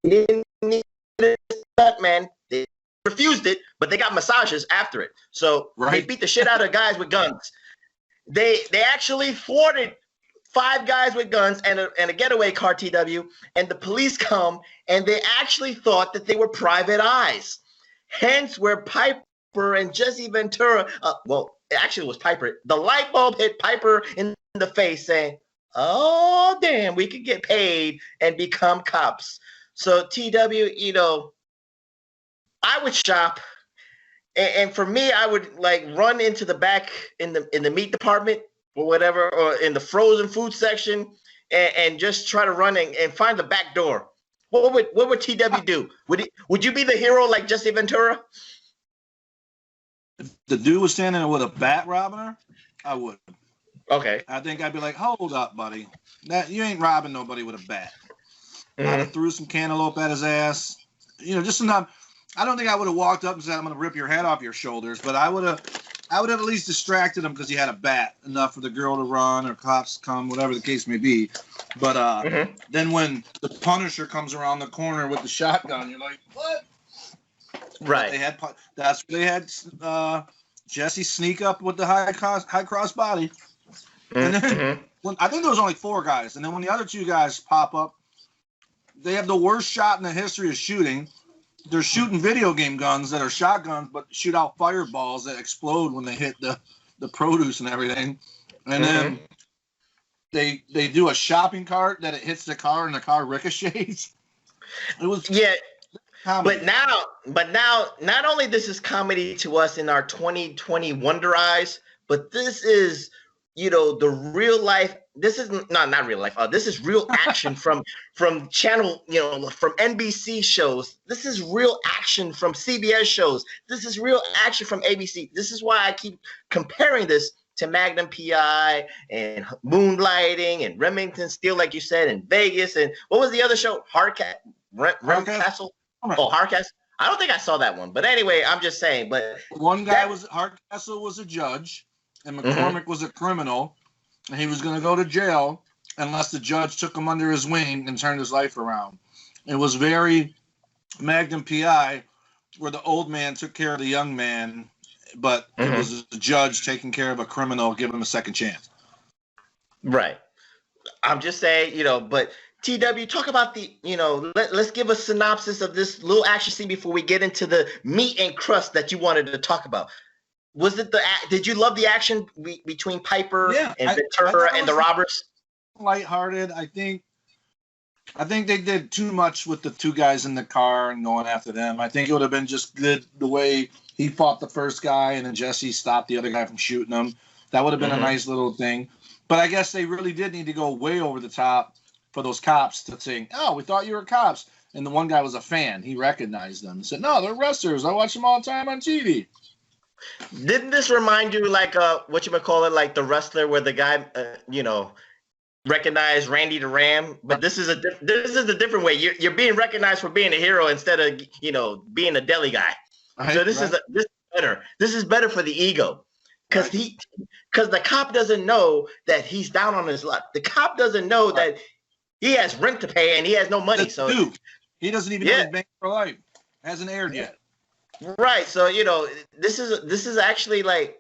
didn't need a stunt man. They refused it, but they got massages after it. So they beat the shit out of guys with guns. They actually thwarted 5 guys with guns and a getaway car, TW, and the police come, and they actually thought that they were private eyes. Hence where Piper and Jesse Ventura, actually it was Piper, the light bulb hit Piper in the face saying, oh, damn, we could get paid and become cops. So TW, you know, I would shop. And for me, I would like run into the back in the meat department or whatever, or in the frozen food section, and just try to run and find the back door. What would TW do? Would you be the hero like Jesse Ventura? If the dude was standing there with a bat robbing her, I would. Okay. I think I'd be like, hold up, buddy. You ain't robbing nobody with a bat. I'd have threw some cantaloupe at his ass. You know, just enough. I don't think I would have walked up and said, I'm going to rip your head off your shoulders, but I would have at least distracted him because he had a bat, enough for the girl to run or cops come, whatever the case may be. But then when the Punisher comes around the corner with the shotgun, you're like, what? Right. They had Jesse sneak up with the high cross body. And then I think there was only 4 guys. And then when the other 2 guys pop up, they have the worst shot in the history of shooting. They're shooting video game guns that are shotguns, but shoot out fireballs that explode when they hit the produce and everything. And then they do a shopping cart that it hits the car and the car ricochets. It was comedy. But now, not only this is comedy to us in our 2020 Wonder Eyes, but this is, you know, the real life. This is not real life. This is real action from channel, you know, from NBC shows. This is real action from CBS shows. This is real action from ABC. This is why I keep comparing this to Magnum PI and Moonlighting and Remington Steele, like you said, in Vegas. And what was the other show? Hardcastle? Oh, Hardcastle. I don't think I saw that one. But anyway, I'm just saying. But one guy Hardcastle was a judge, and McCormick was a criminal. And he was going to go to jail unless the judge took him under his wing and turned his life around. It was very Magnum PI, where the old man took care of the young man, but it was the judge taking care of a criminal, giving him a second chance. Right. I'm just saying, you know, but TW, talk about the, let's give a synopsis of this little action scene before we get into the meat and crust that you wanted to talk about. Did you love the action between Piper and Ventura and the robbers? Lighthearted. I think they did too much with the two guys in the car and going after them. I think it would have been just good the way he fought the first guy and then Jesse stopped the other guy from shooting him. That would have been a nice little thing. But I guess they really did need to go way over the top for those cops to say, "Oh, we thought you were cops." And the one guy was a fan. He recognized them and said, "No, they're wrestlers. I watch them all the time on TV." Didn't this remind you like like the wrestler where the guy recognized Randy the Ram? But this is a different way. You're being recognized for being a hero instead of being a deli guy. Right, so this is better. This is better for the ego. Because the cop doesn't know that he's down on his luck. The cop doesn't know that he has rent to pay and he has no money. He doesn't even know he's bank for life. Hasn't aired yet. Right. So this is actually like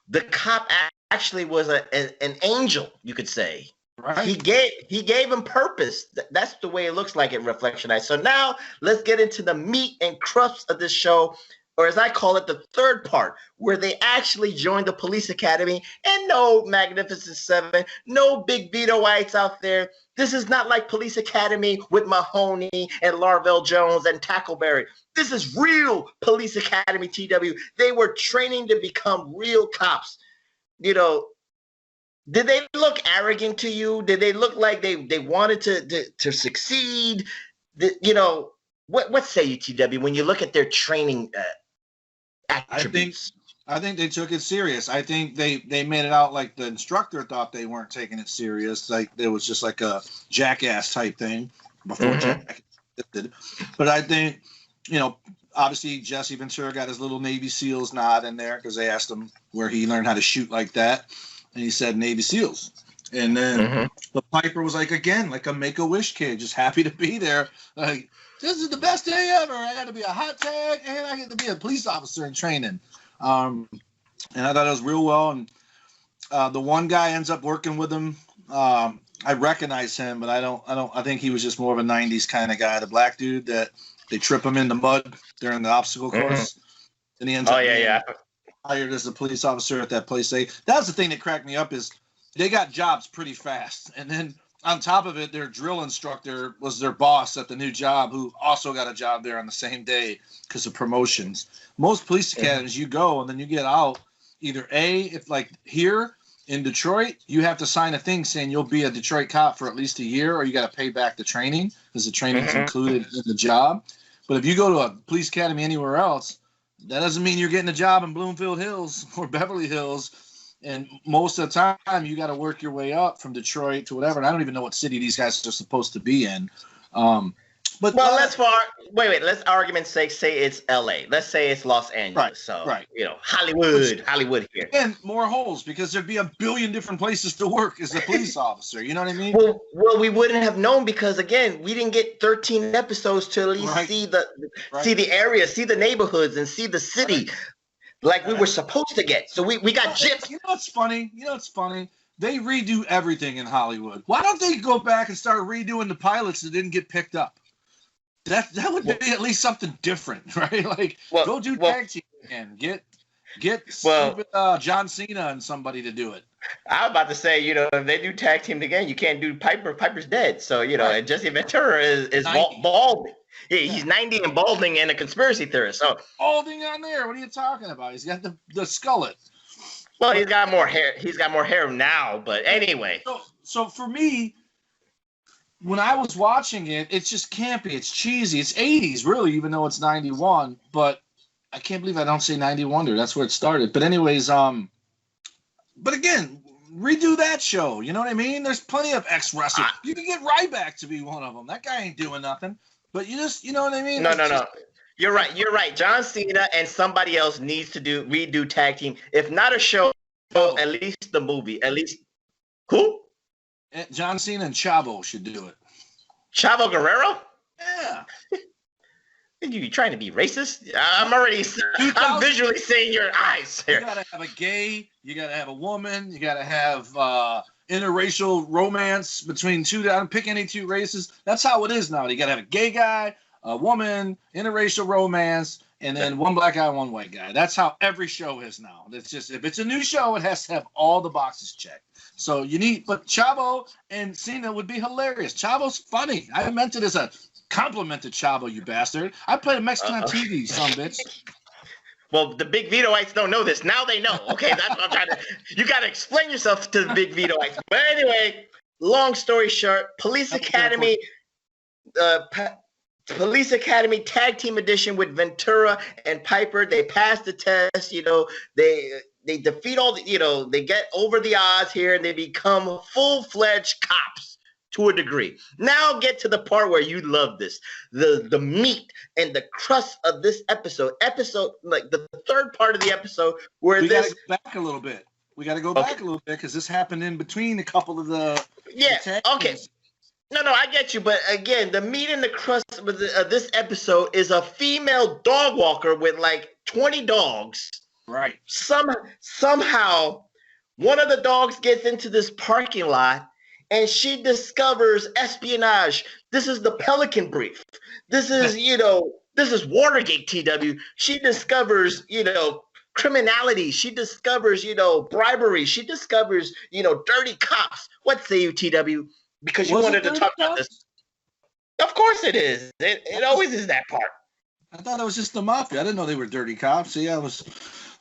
the cop actually was an angel, you could say. Right. He gave him purpose. That's the way it looks like in Reflection. So now let's get into the meat and crusts of this show. Or as I call it, the third part, where they actually joined the police academy. And no Magnificent Seven, no Big Vito Whites out there. This is not like Police Academy with Mahoney and Larvell Jones and Tackleberry. This is real Police Academy, TW. They were training to become real cops. Did they look arrogant to you? Did they look like they wanted to succeed? What say you, TW, when you look at their training attributes? I think they took it serious. I think they made it out like the instructor thought they weren't taking it serious. Like it was just like a jackass type thing before Jackass did. But I think, obviously Jesse Ventura got his little Navy SEALs nod in there because they asked him where he learned how to shoot like that. And he said Navy SEALs. And then the Piper was like, again, like a Make-A-Wish kid, just happy to be there. Like, this is the best day ever. I got to be a hot tag and I get to be a police officer in training. And I thought it was real well. And the one guy ends up working with him. I recognize him, but I think he was just more of a 90s kind of guy. The black dude that they trip him in the mud during the obstacle course. And he ends up hired as a police officer at that place. That was the thing that cracked me up is they got jobs pretty fast. And then on top of it, their drill instructor was their boss at the new job who also got a job there on the same day because of promotions. Most police academies, you go and then you get out either if like here in Detroit, you have to sign a thing saying you'll be a Detroit cop for at least a year or you got to pay back the training because the training is included in the job. But if you go to a police academy anywhere else, that doesn't mean you're getting a job in Bloomfield Hills or Beverly Hills. And most of the time, you got to work your way up from Detroit to whatever. And I don't even know what city these guys are supposed to be in. Let's argument's sake say it's L.A. Let's say it's Los Angeles. Hollywood here. And more holes because there'd be a billion different places to work as a police officer. You know what I mean? Well, we wouldn't have known because again, we didn't get 13 episodes to at least see the area, see the neighborhoods, and see the city. Like we were supposed to get. So we got gypped. You know what's funny? They redo everything in Hollywood. Why don't they go back and start redoing the pilots that didn't get picked up? That would be at least something different, right? Like go do tag team again. Get stupid John Cena and somebody to do it. I was about to say, if they do tag team again, you can't do Piper. Piper's dead. So, and Jesse Ventura is balding. Yeah, he's 90 and balding and a conspiracy theorist. So balding on there. What are you talking about? He's got the skullet. Well, he's got more hair. He's got more hair now. But anyway. So for me, when I was watching it, it's just campy. It's cheesy. It's 80s, really, even though it's 91. But I can't believe I don't say 90 Wonder. That's where it started. But anyways, but again, redo that show. You know what I mean? There's plenty of ex-wrestlers. You can get Ryback to be one of them. That guy ain't doing nothing. But you know what I mean? No. You're right. John Cena and somebody else needs to redo tag team. If not a show, at least the movie. At least who? John Cena and Chavo should do it. Chavo Guerrero? Yeah. You trying to be racist? I'm visually seeing your eyes here. You gotta have a gay. You gotta have a woman. You gotta have interracial romance between two. I don't pick any two races. That's how it is now. You got to have a gay guy, a woman, interracial romance, and then one black guy, one white guy. That's how every show is now. It's just, if it's a new show, it has to have all the boxes checked. So but Chavo and Cena would be hilarious. Chavo's funny. I meant it as a compliment to Chavo, you bastard. I played a Mexican on TV, you son of a bitch. Well, the Big Vitoites don't know this. Now they know. Okay, that's what I'm trying to. You got to explain yourself to the Big Vitoites. But anyway, long story short, Police Academy Tag Team Edition with Ventura and Piper. They pass the test. They defeat all the. They get over the odds here, and they become full-fledged cops to a degree. Now get to the part where you love this. The meat and the crust of this episode, like the third part of the episode, where we got to go back a little bit. We got to go back a little bit because this happened in between a couple of the. Yeah. Okay. No, I get you. But again, the meat and the crust of this episode is a female dog walker with like 20 dogs. Right. Somehow, one of the dogs gets into this parking lot. And she discovers espionage. This is the Pelican Brief. This is, this is Watergate, TW. She discovers, criminality. She discovers, bribery. She discovers, dirty cops. What say you, TW? Because you wanted to talk about this. Of course it is. It always is that part. I thought it was just the mafia. I didn't know they were dirty cops. See, I was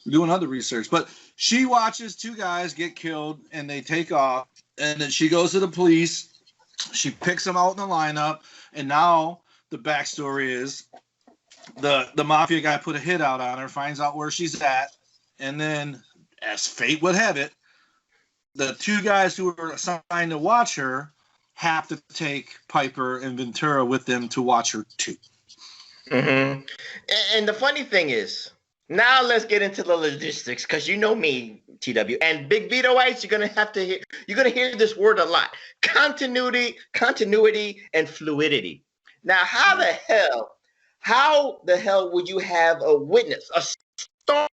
doing other research. But she watches two guys get killed, and they take off. And then she goes to the police. She picks them out in the lineup. And now the backstory is the mafia guy put a hit out on her, finds out where she's at. And then, as fate would have it, the two guys who were assigned to watch her have to take Piper and Ventura with them to watch her too. Mm-hmm. And the funny thing is, now let's get into the logistics, because you know me, TW, and Big Vitoites, you're gonna hear this word a lot: continuity, and fluidity. Now, how the hell would you have a witness, a star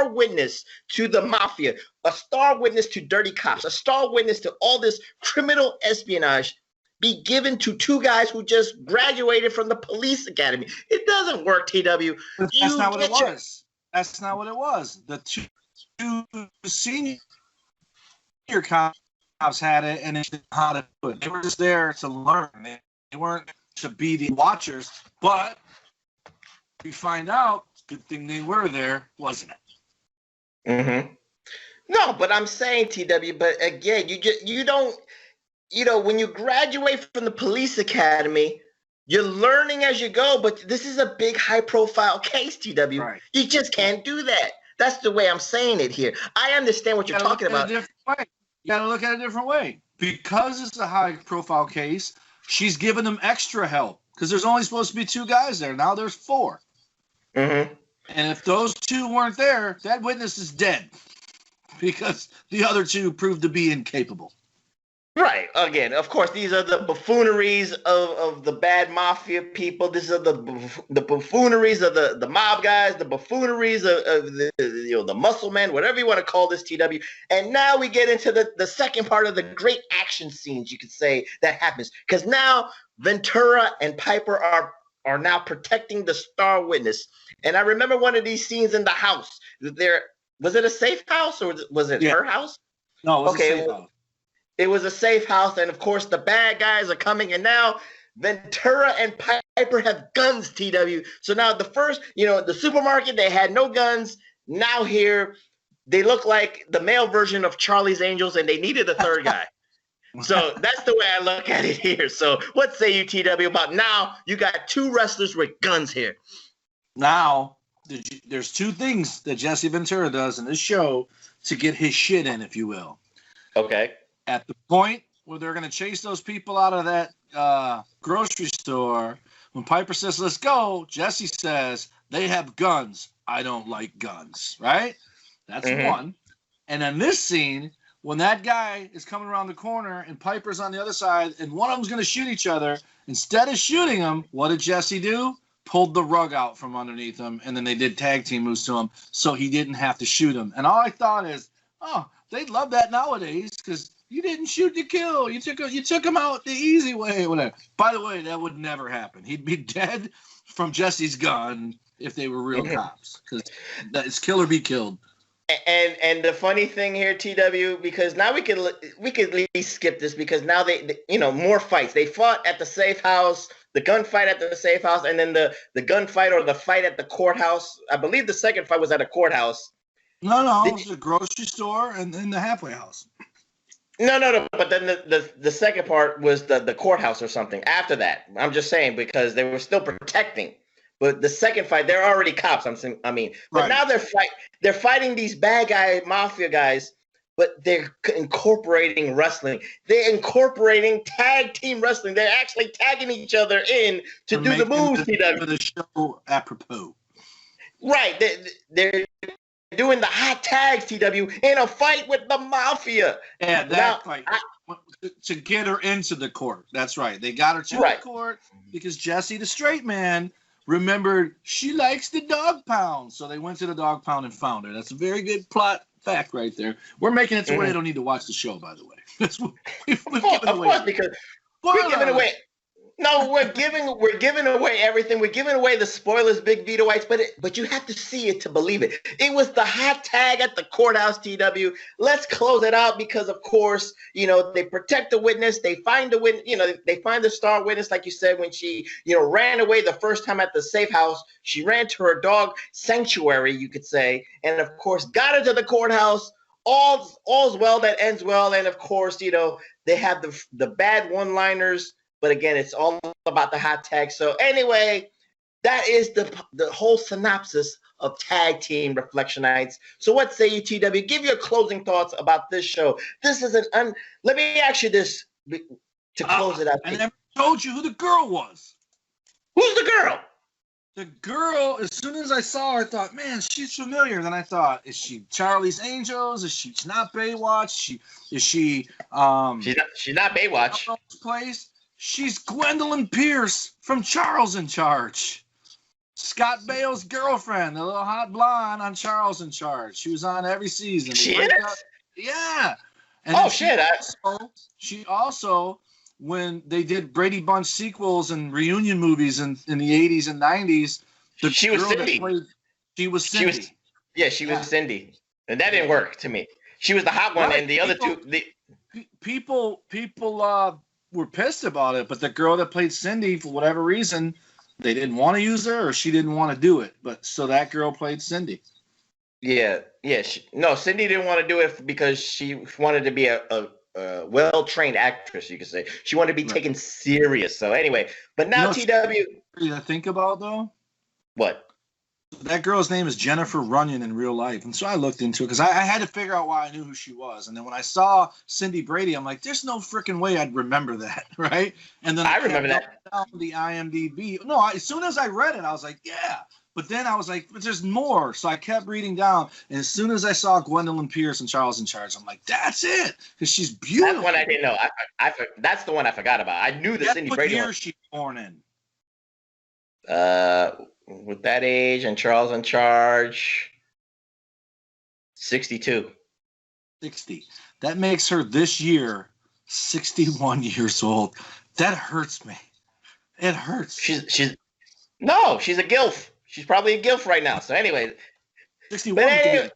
witness to the mafia, a star witness to dirty cops, a star witness to all this criminal espionage, be given to two guys who just graduated from the police academy? It doesn't work, TW. That's not what it was. That's not what it was. The two senior cops had it, and they didn't know how to do it. They were just there to learn. They weren't to be the watchers. But we find out, good thing they were there, wasn't it? Mm-hmm. No, but I'm saying, TW, but again, you don't, when you graduate from the police academy, you're learning as you go, but this is a big high-profile case, TW. Right. You just can't do that. That's the way I'm saying it here. I understand what you're talking about. You got to look at it a different way. Because it's a high-profile case, she's giving them extra help because there's only supposed to be two guys there. Now there's four. Mm-hmm. And if those two weren't there, that witness is dead because the other two proved to be incapable. Right. Again, of course, these are the buffooneries of the bad mafia people. These are the buffooneries of the mob guys, the buffooneries of the muscle men, whatever you want to call this, TW. And now we get into the second part of the great action scenes, you could say, that happens. Because now Ventura and Piper are now protecting the star witness. And I remember one of these scenes in the house. Was it a safe house or was it her house? No, it was a safe house. It was a safe house, and of course the bad guys are coming, and now Ventura and Piper have guns, TW. So now the first, the supermarket, they had no guns. Now here, they look like the male version of Charlie's Angels, and they needed a third guy. So that's the way I look at it here. So what say you, TW, about now you got two wrestlers with guns here? Now, there's two things that Jesse Ventura does in this show to get his shit in, if you will. Okay. At the point where they're going to chase those people out of that grocery store, when Piper says, let's go, Jesse says, they have guns. I don't like guns, right? That's one. And then this scene, when that guy is coming around the corner and Piper's on the other side and one of them's going to shoot each other, instead of shooting him, what did Jesse do? Pulled the rug out from underneath him, and then they did tag team moves to him so he didn't have to shoot him. And all I thought is, oh, they'd love that nowadays because, You didn't shoot to kill. You took him out the easy way. Whatever. By the way, that would never happen. He'd be dead from Jesse's gun if they were real cops, because it's kill or be killed. And the funny thing here, TW, because now we could at least skip this, because now they more fights. They fought at the safe house, the gunfight at the safe house, and then the gunfight or the fight at the courthouse. I believe the second fight was at a courthouse. No, it was a grocery store and then the halfway house. No. But then the second part was the courthouse or something. After that, I'm just saying, because they were still protecting. But the second fight, they're already cops. But right. Now they're fighting these bad guy mafia guys, but they're incorporating wrestling. They're incorporating tag team wrestling. They're actually tagging each other in to do the moves. The show apropos. Right. They're doing the hot tags, TW, in a fight with the mafia. Yeah, that fight. To get her into the court. That's right. They got her to the court because Jesse, the straight man, remembered she likes the dog pound. So they went to the dog pound and found her. That's a very good plot fact right there. We're making it to where they don't need to watch the show, by the way. We've given away. Of course, because we're giving away. No, we're giving away everything. We're giving away the spoilers, Big Vito Whites, but you have to see it to believe it. It was the hot tag at the courthouse, TW. Let's close it out, because of course, they protect the witness. They find the witness, they find the star witness, like you said, when she, ran away the first time at the safe house. She ran to her dog sanctuary, you could say, and of course got her to the courthouse. All's well that ends well, and of course, they have the bad one-liners. But again, it's all about the hot tag. So anyway, that is the whole synopsis of Tag Team Reflectionites. So what say you, TW? Give your closing thoughts about this show. This is let me ask you this to close it out. I never told you who the girl was. Who's the girl? The girl, as soon as I saw her, I thought, man, she's familiar. Then I thought, is she Charlie's Angels? Is she not Baywatch? Is she She's not Baywatch. Place? She's Gwendolyn Pierce from Charles in Charge. Scott Bale's girlfriend, the little hot blonde on Charles in Charge. She was on every season. She is? Yeah. And she also, when they did Brady Bunch sequels and reunion movies in the 80s and 90s, she was Cindy. She was Cindy. She was Cindy. And that didn't work to me. She was the hot one, and the other two. People were pissed about it, but the girl that played Cindy, for whatever reason, they didn't want to use her, or she didn't want to do it. But so that girl played Cindy. Yeah. Cindy didn't want to do it because she wanted to be a well-trained actress, you could say. She wanted to be taken serious. So anyway, but now TW. You think about though? What? That girl's name is Jennifer Runyon in real life. And so I looked into it because I had to figure out why I knew who she was. And then when I saw Cindy Brady, I'm like, there's no freaking way I'd remember that, right? And then I remember that. Down the IMDb. No, as soon as I read it, I was like, yeah. But then I was like, but there's more. So I kept reading down. And as soon as I saw Gwendolyn Pierce and Charles in Charge, I'm like, that's it. Because she's beautiful. That's one I didn't know. That's the one I forgot about. I knew the Cindy Brady one. What year she born in? With that age and Charles in Charge, 62. 60. That makes her this year 61 years old. That hurts me. It hurts. She's a gilf. She's probably a gilf right now. So anyway, 61. But anyway,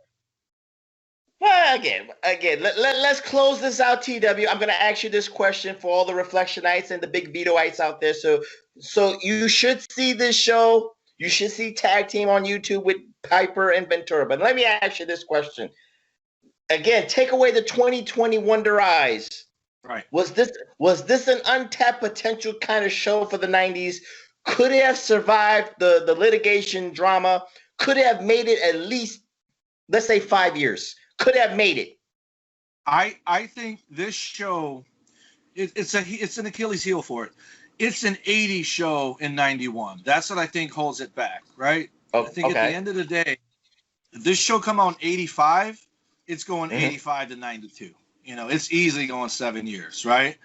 well, again, let's close this out, TW. I'm going to ask you this question for all the Reflectionites and the Big Vitoites out there. So you should see this show. You should see Tag Team on YouTube with Piper and Ventura. But let me ask you this question. Again, take away the 2020 Wonder Eyes. Right. Was this an untapped potential kind of show for the 90s? Could it have survived the litigation drama? Could it have made it at least, let's say, 5 years? Could it have made it? I think this show, it's an Achilles heel for it. It's an 80s show in 91. That's what I think holds it back, right? I think at the end of the day, if this show come out in 85, it's going 85 to 92. It's easily going 7 years, right?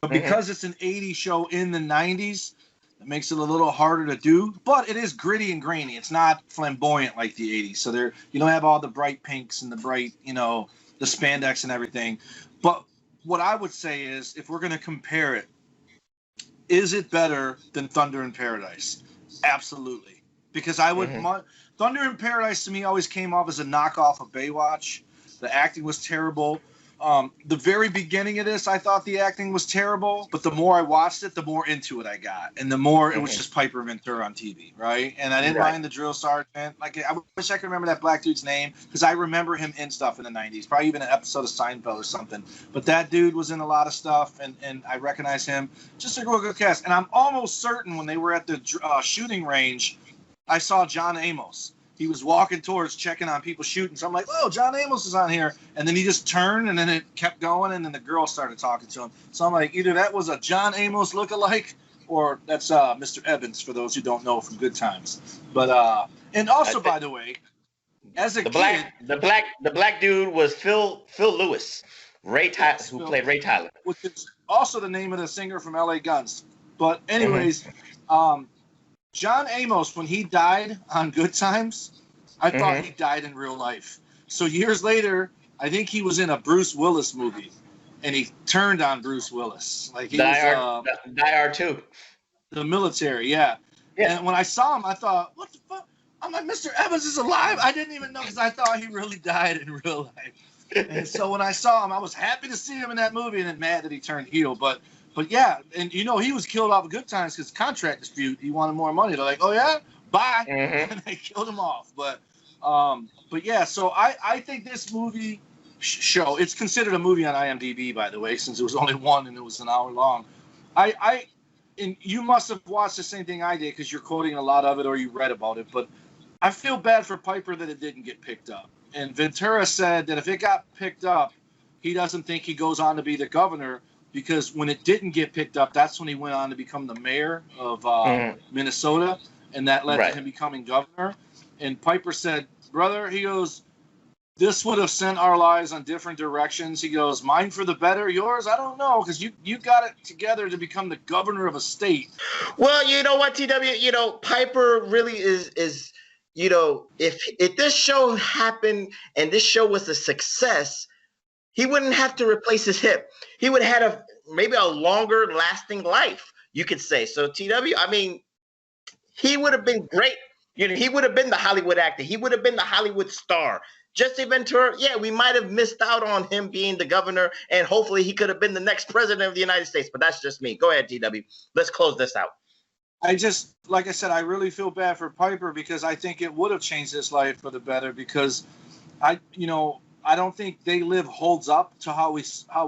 But because it's an 80s show in the 90s, it makes it a little harder to do. But it is gritty and grainy. It's not flamboyant like the 80s. So you don't have all the bright pinks and the bright, the spandex and everything. But what I would say is, if we're going to compare it, is it better than Thunder in Paradise? Absolutely. Because I would Thunder in Paradise to me always came off as a knockoff of Baywatch. The acting was terrible. The very beginning of this, I thought the acting was terrible, but the more I watched it, the more into it I got, and the more it was just Piper Ventura on TV, right? And I didn't mind the drill sergeant. Like, I wish I could remember that black dude's name, because I remember him in stuff in the 90s, probably even an episode of Seinfeld or something. But that dude was in a lot of stuff, and I recognize him. Just a real good cast. And I'm almost certain when they were at the shooting range, I saw John Amos. He was walking towards checking on people shooting. So I'm like, oh, John Amos is on here. And then he just turned, and then it kept going, and then the girl started talking to him. So I'm like, either that was a John Amos lookalike, or that's Mr. Evans, for those who don't know from Good Times. But and also, by the way, as a kid, the black dude was Phil Lewis, who played Ray Tyler, which is also the name of the singer from L.A. Guns. But anyways, John Amos, when he died on Good Times, I thought he died in real life. So years later, I think he was in a Bruce Willis movie, and he turned on Bruce Willis. Like he Die Hard 2. The military, yeah. And when I saw him, I thought, what the fuck? I'm like, Mr. Evans is alive? I didn't even know, because I thought he really died in real life. And so when I saw him, I was happy to see him in that movie, and then mad that he turned heel. But yeah, and he was killed off of Good Times because contract dispute. He wanted more money. They're like, oh yeah, bye, and they killed him off. But yeah, so I think this movie show, it's considered a movie on IMDb, by the way, since it was only one and it was an hour long. And you must have watched the same thing I did, because you're quoting a lot of it or you read about it. But I feel bad for Piper that it didn't get picked up. And Ventura said that if it got picked up, he doesn't think he goes on to be the governor. Because when it didn't get picked up, that's when he went on to become the mayor of Minnesota, and that led to him becoming governor. And Piper said, brother, he goes, this would have sent our lives on different directions. He goes, mine for the better, yours, I don't know, because you got it together to become the governor of a state. Well, you know what, TW, Piper really is if this show happened and this show was a success, he wouldn't have to replace his hip. He would have had maybe a longer lasting life, you could say. So TW, I mean, he would have been great. He would have been the Hollywood actor. He would have been the Hollywood star. Jesse Ventura, yeah, we might have missed out on him being the governor, and hopefully he could have been the next president of the United States. But that's just me. Go ahead, TW. Let's close this out. Like I said, I really feel bad for Piper, because I think it would have changed his life for the better, because I don't think They Live holds up to how we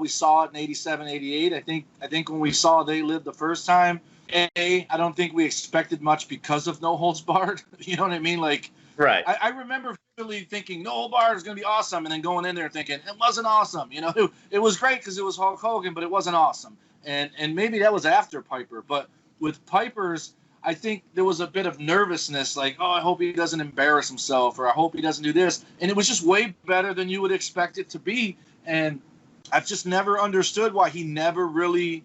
saw it in 87, 88. I think when we saw They Live the first time, I don't think we expected much because of No Holds Barred. You know what I mean? Like, right. I remember really thinking No Holds Barred is going to be awesome, and then going in there thinking it wasn't awesome. It was great because it was Hulk Hogan, but it wasn't awesome. And maybe that was after Piper. But with Piper's, I think there was a bit of nervousness, like, oh, I hope he doesn't embarrass himself, or I hope he doesn't do this. And it was just way better than you would expect it to be. And I've just never understood why he never really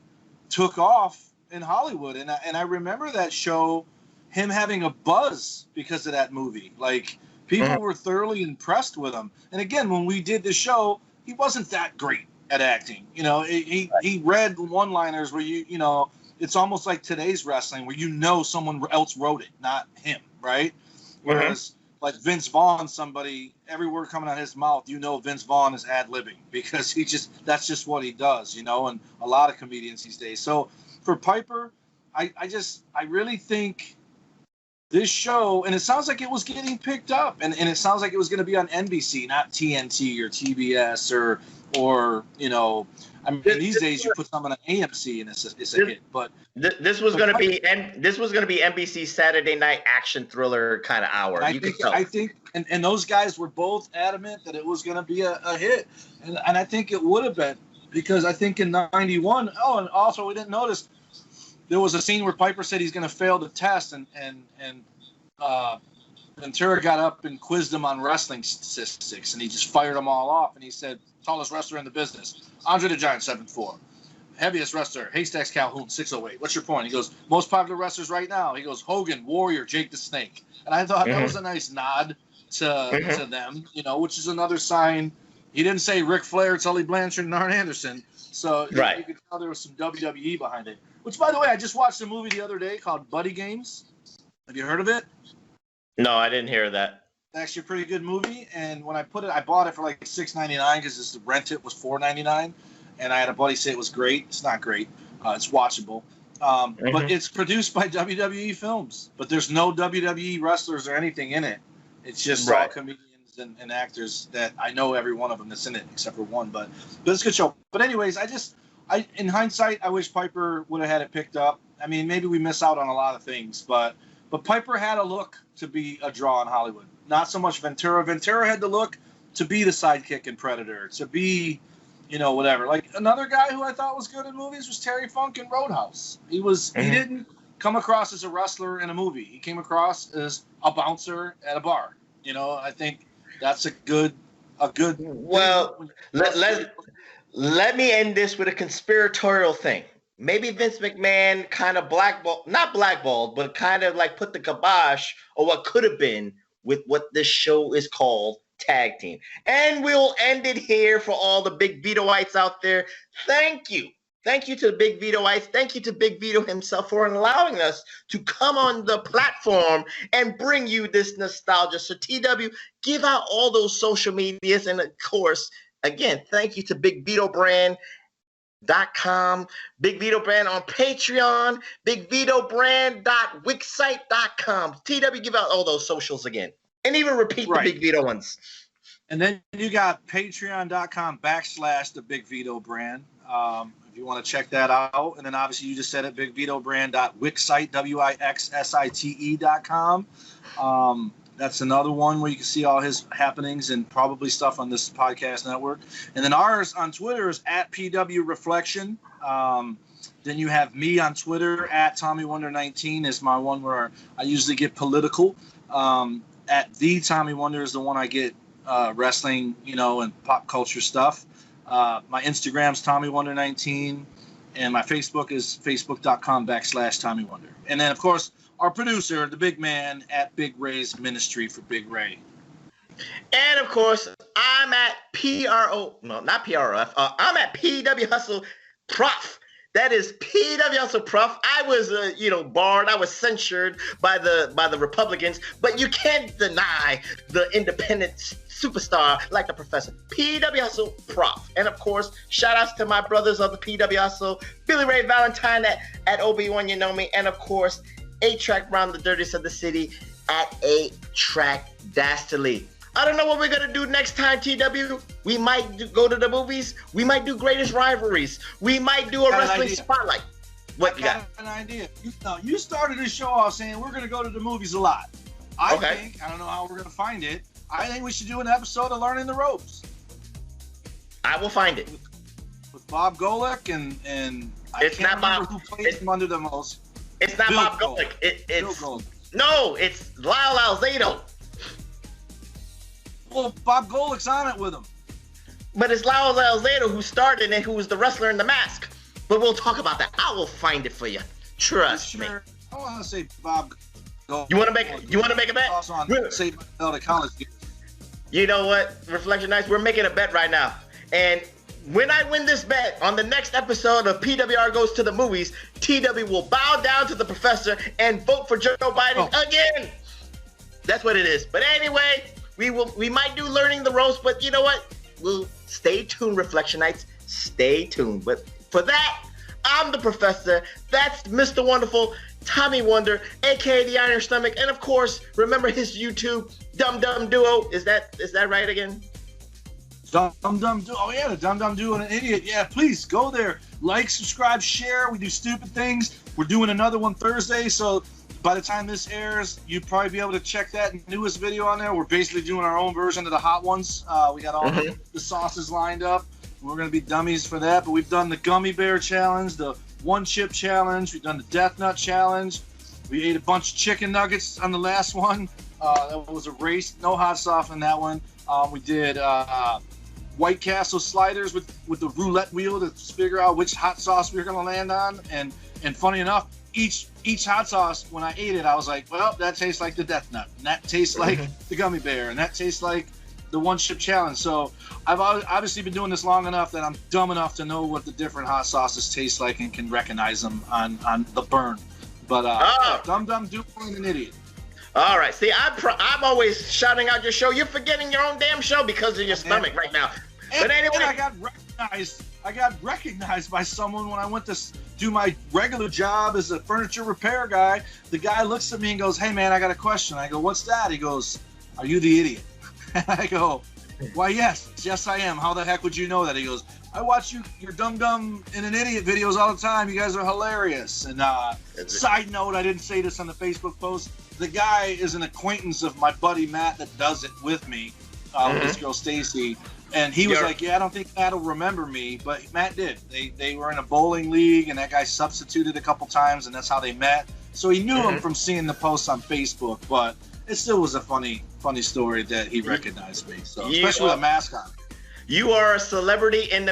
took off in Hollywood. And I remember that show, him having a buzz because of that movie. Like, people were thoroughly impressed with him. And again, when we did the show, he wasn't that great at acting. He read one-liners where it's almost like today's wrestling, where someone else wrote it, not him, right? Whereas, like Vince Vaughn, every word coming out of his mouth, Vince Vaughn is ad-libbing, because that's just what he does, and a lot of comedians these days. So for Piper, I really think this show, and it sounds like it was getting picked up, and it sounds like it was going to be on NBC, not TNT or TBS or I mean, these days you put something on AMC and it's a hit. But this was going to be NBC Saturday night action thriller kind of hour. I think, and those guys were both adamant that it was going to be a hit, and I think it would have been, because I think in '91. Oh, and also we didn't notice there was a scene where Piper said he's going to fail the test, and Ventura got up and quizzed him on wrestling statistics, and he just fired them all off, and he said, tallest wrestler in the business, Andre the Giant, 7'4". Heaviest wrestler, Haystacks Calhoun, 6'08". What's your point? He goes, most popular wrestlers right now. He goes, Hogan, Warrior, Jake the Snake. And I thought that was a nice nod to them, which is another sign. He didn't say Ric Flair, Tully Blanchard, and Arn Anderson, So you could tell there was some WWE behind it. Which, by the way, I just watched a movie the other day called Buddy Games. Have you heard of it? No, I didn't hear that. It's actually a pretty good movie. And when I bought it for like $6.99 because the rent it was $4.99. And I had a buddy say it was great. It's not great. It's watchable. But it's produced by WWE Films. But there's no WWE wrestlers or anything in it. It's just all comedians and actors that I know every one of them that's in it except for one. But it's a good show. But anyways, in hindsight, I wish Piper would have had it picked up. I mean, maybe we miss out on a lot of things. But Piper had a look to be a draw in Hollywood. Not so much Ventura. Ventura had the look to be the sidekick in Predator. To be... whatever. Like another guy who I thought was good in movies was Terry Funk in Roadhouse. He didn't come across as a wrestler in a movie. He came across as a bouncer at a bar. I think that's a good. Well, let me end this with a conspiratorial thing. Maybe Vince McMahon kind of not blackballed, but kind of like put the kibosh on what could have been with what this show is called. Tag team. And we'll end it here for all the Big Vitoites out there. Thank you. Thank you to the Big Vitoites. Thank you to Big Vito himself for allowing us to come on the platform and bring you this nostalgia. So TW, give out all those social medias. And of course, again, thank you to Big Vito Brand.com, Big Vito Brand on Patreon, BigVitoBrand.wixsite.com. TW, give out all those socials again. And even repeat the Big Vito ones. And then you got patreon.com/the Big Vito Brand. If you want to check that out. And then obviously you just said it, BigVitoBrand.wixsite, WIXSITE.com. That's another one where you can see all his happenings and probably stuff on this podcast network. And then ours on Twitter is at PW Reflection. Then you have me on Twitter at TommyWonder19 is my one where I usually get political. At the Tommy Wonder is the one I get wrestling, and pop culture stuff. My Instagram's TommyWonder19, and my Facebook is Facebook.com/Tommy Wonder. And then, of course, our producer, the big man at Big Ray's Ministry for Big Ray. And, of course, I'm at I'm at PW Hustle Prof. That is PW Hustle Prof. I was, barred. I was censured by the Republicans, but you can't deny the independent superstar like the professor. PW Hustle Prof. And of course, shout outs to my brothers of the PW Hustle, Billy Ray Valentine at Obi-Wan, you know me, and of course, 8-Track Brown, the dirtiest of the city, at 8-Track Dastardly. I don't know what we're going to do next time, TW. We might go to the movies. We might do Greatest Rivalries. We might do a wrestling spotlight. What you got? An idea. You started this show off saying we're going to go to the movies a lot. I don't know how we're going to find it. I think we should do an episode of Learning the Ropes. I will find it. With Bob Golick and I it's can't not remember Bob. who plays him under the most. It's not Bill Bob Golick. It's Golick. No, it's Lyle Alzado. Well, Bob Golick's on it with him. But it's Lyle Alzado who started and who was the wrestler in the mask. But we'll talk about that. I will find it for you. Trust me. I want to say Bob Golick. You want to make a bet? Also on Save My College years. You know what, Reflection Nights? We're making a bet right now. And when I win this bet on the next episode of PWR Goes to the Movies, TW will bow down to the professor and vote for Joe Biden again. That's what it is. But anyway, we might do Learning the Ropes, but you know what? We'll stay tuned, Reflection Nights. Stay tuned. But for that, I'm the professor. That's Mr. Wonderful Tommy Wonder, aka the Iron Stomach, and of course, remember his YouTube Dum Dum Duo. Is that right again? Dum Dum Duo. Oh yeah, the Dum Dum Duo and an Idiot. Yeah, please go there, like, subscribe, share. We do stupid things. We're doing another one Thursday, so by the time this airs, you'll probably be able to check that newest video on there. We're basically doing our own version of the hot ones. We got all the sauces lined up. We're gonna be dummies for that, but we've done the Gummy Bear Challenge, the One Chip Challenge. We've done the Death Nut Challenge. We ate a bunch of chicken nuggets on the last one. That was a race. No hot sauce on that one. We did White Castle sliders with the roulette wheel to figure out which hot sauce we were going to land on. And funny enough, each hot sauce, when I ate it, I was like, well, that tastes like the Death Nut. And that tastes like the Gummy Bear. And that tastes like the one chip challenge. So I've obviously been doing this long enough that I'm dumb enough to know what the different hot sauces taste like and can recognize them on the burn. But dumb do point an idiot. All right. See, I'm always shouting out your show. You're forgetting your own damn show because of your stomach right now. But anyway, I got recognized by someone when I went to do my regular job as a furniture repair guy. The guy looks at me and goes, "Hey man, I got a question." I go, "What's that?" He goes, "Are you the idiot?" And I go, "Why, yes I am. How the heck would you know that?" He goes, "I watch your dumb and an idiot videos all the time. You guys are hilarious." And side note, I didn't say this on the Facebook post. The guy is an acquaintance of my buddy Matt that does it with me, with his girl Stacy. And he was like, "Yeah, I don't think Matt will remember me," but Matt did. They were in a bowling league, and that guy substituted a couple times, and that's how they met. So he knew him from seeing the posts on Facebook, but it still was a funny story that he recognized me. So especially with a mask on. You are a celebrity in the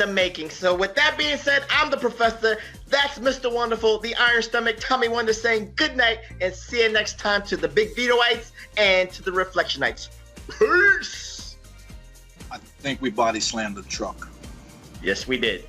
making. So with that being said, I'm the Professor. That's Mr. Wonderful, the Iron Stomach, Tommy Wonder saying good night, and see you next time to the Big Vitoites and to the Reflectionites. Peace. I think we body slammed the truck. Yes, we did.